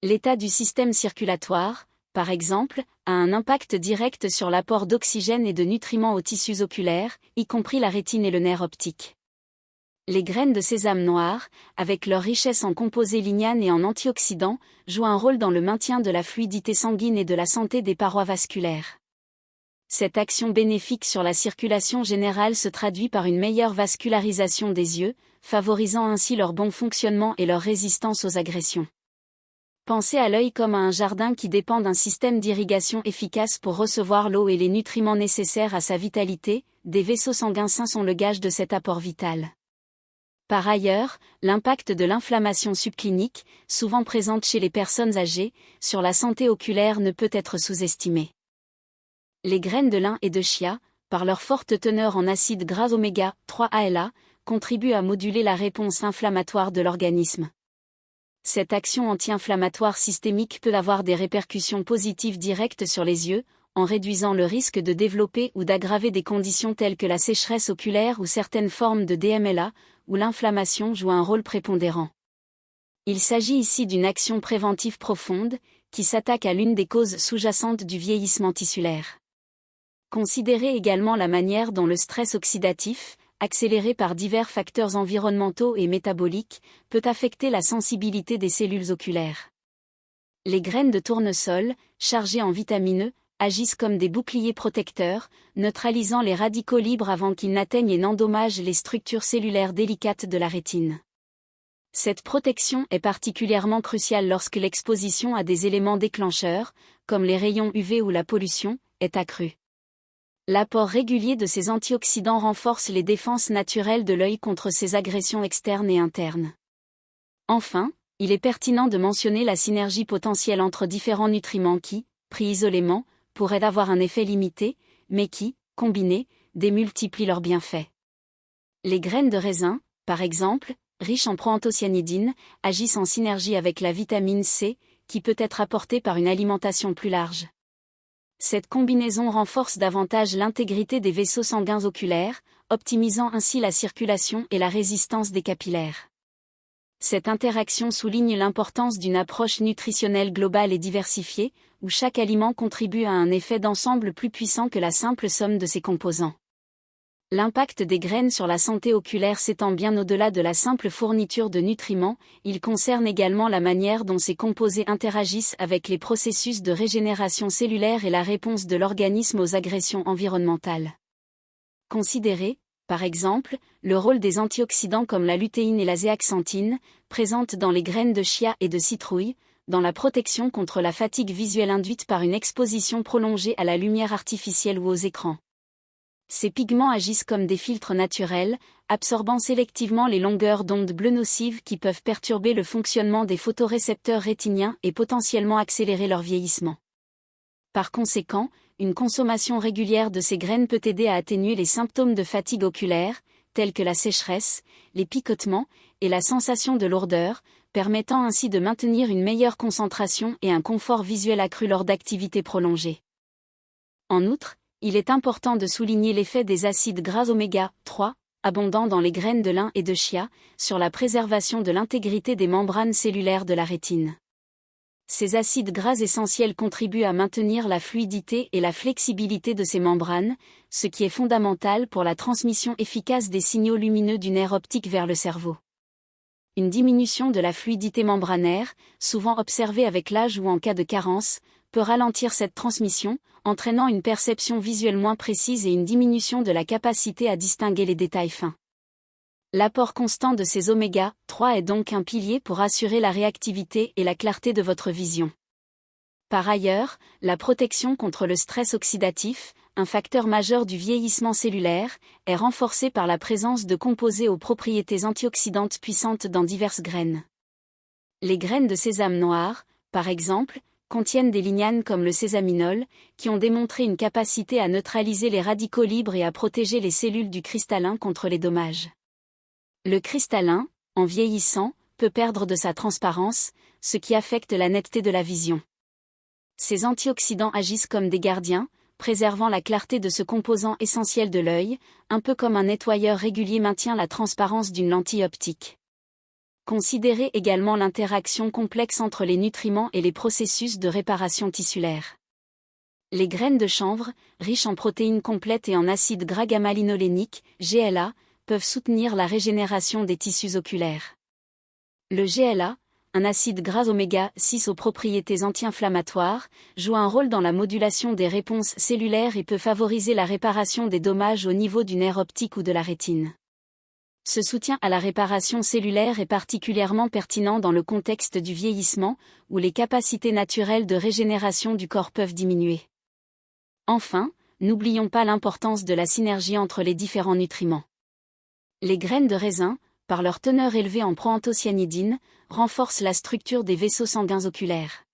L'état du système circulatoire, par exemple, a un impact direct sur l'apport d'oxygène et de nutriments aux tissus oculaires, y compris la rétine et le nerf optique. Les graines de sésame noir, avec leur richesse en composés lignanes et en antioxydants, jouent un rôle dans le maintien de la fluidité sanguine et de la santé des parois vasculaires. Cette action bénéfique sur la circulation générale se traduit par une meilleure vascularisation des yeux, favorisant ainsi leur bon fonctionnement et leur résistance aux agressions. Pensez à l'œil comme à un jardin qui dépend d'un système d'irrigation efficace pour recevoir l'eau et les nutriments nécessaires à sa vitalité, des vaisseaux sanguins sains sont le gage de cet apport vital. Par ailleurs, l'impact de l'inflammation subclinique, souvent présente chez les personnes âgées, sur la santé oculaire ne peut être sous-estimé. Les graines de lin et de chia, par leur forte teneur en acides gras oméga 3 ALA, contribuent à moduler la réponse inflammatoire de l'organisme. Cette action anti-inflammatoire systémique peut avoir des répercussions positives directes sur les yeux, en réduisant le risque de développer ou d'aggraver des conditions telles que la sécheresse oculaire ou certaines formes de DMLA, où l'inflammation joue un rôle prépondérant. Il s'agit ici d'une action préventive profonde, qui s'attaque à l'une des causes sous-jacentes du vieillissement tissulaire. Considérez également la manière dont le stress oxydatif, accéléré par divers facteurs environnementaux et métaboliques, peut affecter la sensibilité des cellules oculaires. Les graines de tournesol, chargées en vitamine E, agissent comme des boucliers protecteurs, neutralisant les radicaux libres avant qu'ils n'atteignent et n'endommagent les structures cellulaires délicates de la rétine. Cette protection est particulièrement cruciale lorsque l'exposition à des éléments déclencheurs, comme les rayons UV ou la pollution, est accrue. L'apport régulier de ces antioxydants renforce les défenses naturelles de l'œil contre ces agressions externes et internes. Enfin, il est pertinent de mentionner la synergie potentielle entre différents nutriments qui, pris isolément, pourraient avoir un effet limité, mais qui, combinés, démultiplient leurs bienfaits. Les graines de raisin, par exemple, riches en proanthocyanidine, agissent en synergie avec la vitamine C, qui peut être apportée par une alimentation plus large. Cette combinaison renforce davantage l'intégrité des vaisseaux sanguins oculaires, optimisant ainsi la circulation et la résistance des capillaires. Cette interaction souligne l'importance d'une approche nutritionnelle globale et diversifiée, où chaque aliment contribue à un effet d'ensemble plus puissant que la simple somme de ses composants. L'impact des graines sur la santé oculaire s'étend bien au-delà de la simple fourniture de nutriments, il concerne également la manière dont ces composés interagissent avec les processus de régénération cellulaire et la réponse de l'organisme aux agressions environnementales. Considérez, par exemple, le rôle des antioxydants comme la lutéine et la zéaxanthine, présentes dans les graines de chia et de citrouille, dans la protection contre la fatigue visuelle induite par une exposition prolongée à la lumière artificielle ou aux écrans. Ces pigments agissent comme des filtres naturels, absorbant sélectivement les longueurs d'onde bleues nocives qui peuvent perturber le fonctionnement des photorécepteurs rétiniens et potentiellement accélérer leur vieillissement. Par conséquent, une consommation régulière de ces graines peut aider à atténuer les symptômes de fatigue oculaire, tels que la sécheresse, les picotements et la sensation de lourdeur, permettant ainsi de maintenir une meilleure concentration et un confort visuel accru lors d'activités prolongées. En outre, il est important de souligner l'effet des acides gras oméga 3, abondants dans les graines de lin et de chia, sur la préservation de l'intégrité des membranes cellulaires de la rétine. Ces acides gras essentiels contribuent à maintenir la fluidité et la flexibilité de ces membranes, ce qui est fondamental pour la transmission efficace des signaux lumineux du nerf optique vers le cerveau. Une diminution de la fluidité membranaire, souvent observée avec l'âge ou en cas de carence, peut ralentir cette transmission, entraînant une perception visuelle moins précise et une diminution de la capacité à distinguer les détails fins. L'apport constant de ces oméga 3 est donc un pilier pour assurer la réactivité et la clarté de votre vision. Par ailleurs, la protection contre le stress oxydatif, un facteur majeur du vieillissement cellulaire, est renforcé par la présence de composés aux propriétés antioxydantes puissantes dans diverses graines. Les graines de sésame noir, par exemple, contiennent des lignanes comme le sésaminol, qui ont démontré une capacité à neutraliser les radicaux libres et à protéger les cellules du cristallin contre les dommages. Le cristallin, en vieillissant, peut perdre de sa transparence, ce qui affecte la netteté de la vision. Ces antioxydants agissent comme des gardiens, préservant la clarté de ce composant essentiel de l'œil, un peu comme un nettoyeur régulier maintient la transparence d'une lentille optique. Considérez également l'interaction complexe entre les nutriments et les processus de réparation tissulaire. Les graines de chanvre, riches en protéines complètes et en acides gras gamma-linoléniques, GLA, peuvent soutenir la régénération des tissus oculaires. Le GLA, un acide gras oméga 6 aux propriétés anti-inflammatoires, joue un rôle dans la modulation des réponses cellulaires et peut favoriser la réparation des dommages au niveau du nerf optique ou de la rétine. Ce soutien à la réparation cellulaire est particulièrement pertinent dans le contexte du vieillissement, où les capacités naturelles de régénération du corps peuvent diminuer. Enfin, n'oublions pas l'importance de la synergie entre les différents nutriments. Les graines de raisin, par leur teneur élevée en proanthocyanidine, renforcent la structure des vaisseaux sanguins oculaires.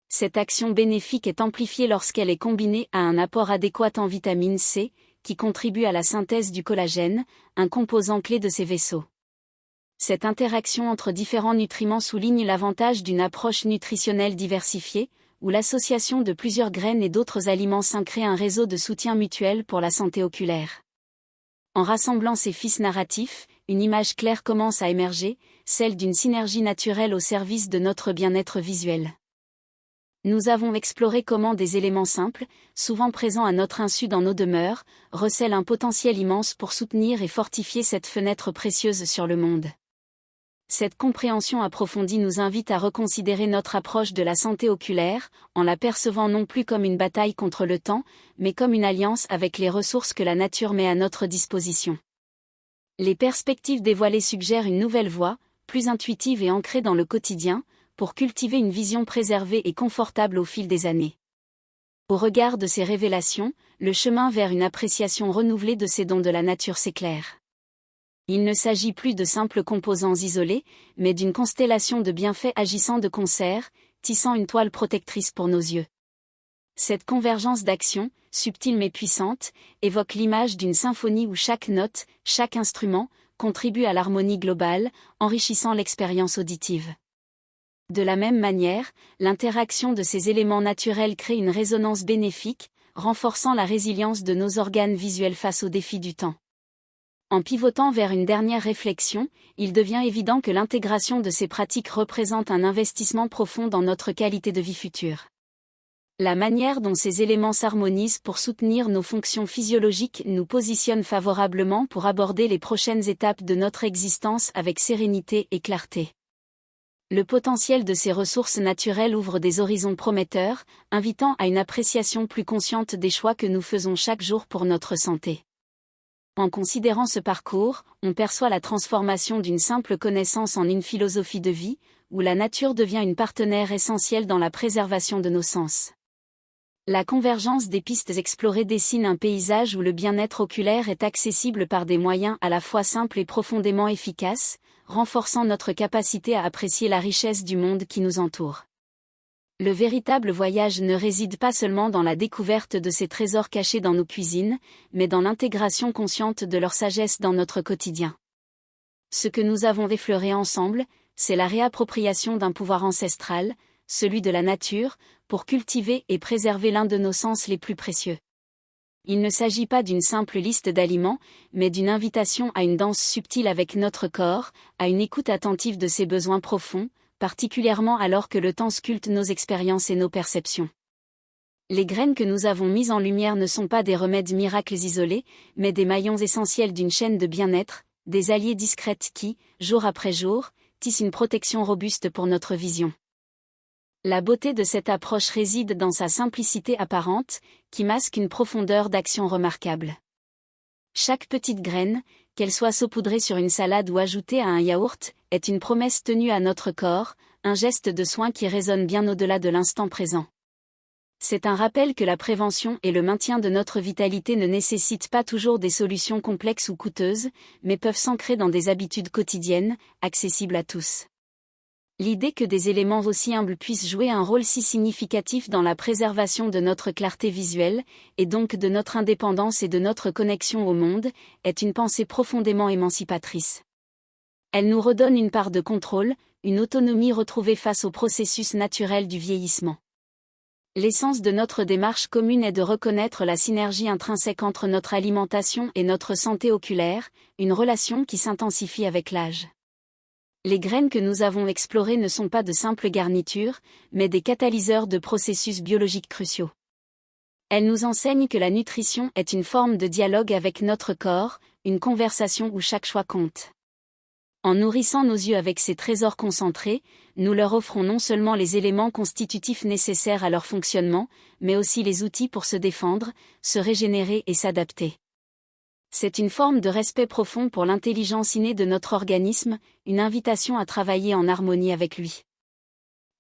Cette action bénéfique est amplifiée lorsqu'elle est combinée à un apport adéquat en vitamine C, qui contribue à la synthèse du collagène, un composant clé de ces vaisseaux. Cette interaction entre différents nutriments souligne l'avantage d'une approche nutritionnelle diversifiée, où l'association de plusieurs graines et d'autres aliments sains crée un réseau de soutien mutuel pour la santé oculaire. En rassemblant ces fils narratifs, une image claire commence à émerger, celle d'une synergie naturelle au service de notre bien-être visuel. Nous avons exploré comment des éléments simples, souvent présents à notre insu dans nos demeures, recèlent un potentiel immense pour soutenir et fortifier cette fenêtre précieuse sur le monde. Cette compréhension approfondie nous invite à reconsidérer notre approche de la santé oculaire, en la percevant non plus comme une bataille contre le temps, mais comme une alliance avec les ressources que la nature met à notre disposition. Les perspectives dévoilées suggèrent une nouvelle voie, plus intuitive et ancrée dans le quotidien, pour cultiver une vision préservée et confortable au fil des années. Au regard de ces révélations, le chemin vers une appréciation renouvelée de ces dons de la nature s'éclaire. Il ne s'agit plus de simples composants isolés, mais d'une constellation de bienfaits agissant de concert, tissant une toile protectrice pour nos yeux. Cette convergence d'actions, subtile mais puissante, évoque l'image d'une symphonie où chaque note, chaque instrument, contribue à l'harmonie globale, enrichissant l'expérience auditive. De la même manière, l'interaction de ces éléments naturels crée une résonance bénéfique, renforçant la résilience de nos organes visuels face aux défis du temps. En pivotant vers une dernière réflexion, il devient évident que l'intégration de ces pratiques représente un investissement profond dans notre qualité de vie future. La manière dont ces éléments s'harmonisent pour soutenir nos fonctions physiologiques nous positionne favorablement pour aborder les prochaines étapes de notre existence avec sérénité et clarté. Le potentiel de ces ressources naturelles ouvre des horizons prometteurs, invitant à une appréciation plus consciente des choix que nous faisons chaque jour pour notre santé. En considérant ce parcours, on perçoit la transformation d'une simple connaissance en une philosophie de vie, où la nature devient une partenaire essentielle dans la préservation de nos sens. La convergence des pistes explorées dessine un paysage où le bien-être oculaire est accessible par des moyens à la fois simples et profondément efficaces, renforçant notre capacité à apprécier la richesse du monde qui nous entoure. Le véritable voyage ne réside pas seulement dans la découverte de ces trésors cachés dans nos cuisines, mais dans l'intégration consciente de leur sagesse dans notre quotidien. Ce que nous avons effleuré ensemble, c'est la réappropriation d'un pouvoir ancestral, celui de la nature, pour cultiver et préserver l'un de nos sens les plus précieux. Il ne s'agit pas d'une simple liste d'aliments, mais d'une invitation à une danse subtile avec notre corps, à une écoute attentive de ses besoins profonds, particulièrement alors que le temps sculpte nos expériences et nos perceptions. Les graines que nous avons mises en lumière ne sont pas des remèdes miracles isolés, mais des maillons essentiels d'une chaîne de bien-être, des alliés discrètes qui, jour après jour, tissent une protection robuste pour notre vision. La beauté de cette approche réside dans sa simplicité apparente, qui masque une profondeur d'action remarquable. Chaque petite graine, qu'elle soit saupoudrée sur une salade ou ajoutée à un yaourt, est une promesse tenue à notre corps, un geste de soin qui résonne bien au-delà de l'instant présent. C'est un rappel que la prévention et le maintien de notre vitalité ne nécessitent pas toujours des solutions complexes ou coûteuses, mais peuvent s'ancrer dans des habitudes quotidiennes, accessibles à tous. L'idée que des éléments aussi humbles puissent jouer un rôle si significatif dans la préservation de notre clarté visuelle, et donc de notre indépendance et de notre connexion au monde, est une pensée profondément émancipatrice. Elle nous redonne une part de contrôle, une autonomie retrouvée face au processus naturel du vieillissement. L'essence de notre démarche commune est de reconnaître la synergie intrinsèque entre notre alimentation et notre santé oculaire, une relation qui s'intensifie avec l'âge. Les graines que nous avons explorées ne sont pas de simples garnitures, mais des catalyseurs de processus biologiques cruciaux. Elles nous enseignent que la nutrition est une forme de dialogue avec notre corps, une conversation où chaque choix compte. En nourrissant nos yeux avec ces trésors concentrés, nous leur offrons non seulement les éléments constitutifs nécessaires à leur fonctionnement, mais aussi les outils pour se défendre, se régénérer et s'adapter. C'est une forme de respect profond pour l'intelligence innée de notre organisme, une invitation à travailler en harmonie avec lui.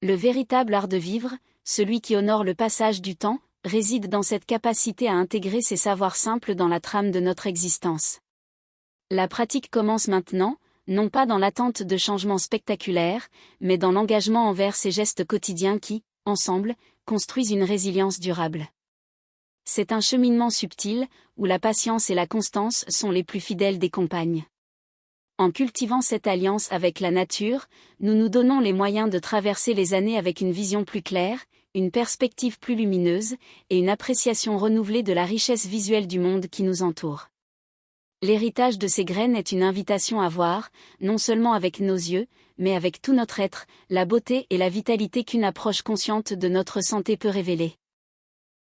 Le véritable art de vivre, celui qui honore le passage du temps, réside dans cette capacité à intégrer ces savoirs simples dans la trame de notre existence. La pratique commence maintenant, non pas dans l'attente de changements spectaculaires, mais dans l'engagement envers ces gestes quotidiens qui, ensemble, construisent une résilience durable. C'est un cheminement subtil, où la patience et la constance sont les plus fidèles des compagnes. En cultivant cette alliance avec la nature, nous nous donnons les moyens de traverser les années avec une vision plus claire, une perspective plus lumineuse, et une appréciation renouvelée de la richesse visuelle du monde qui nous entoure. L'héritage de ces graines est une invitation à voir, non seulement avec nos yeux, mais avec tout notre être, la beauté et la vitalité qu'une approche consciente de notre santé peut révéler.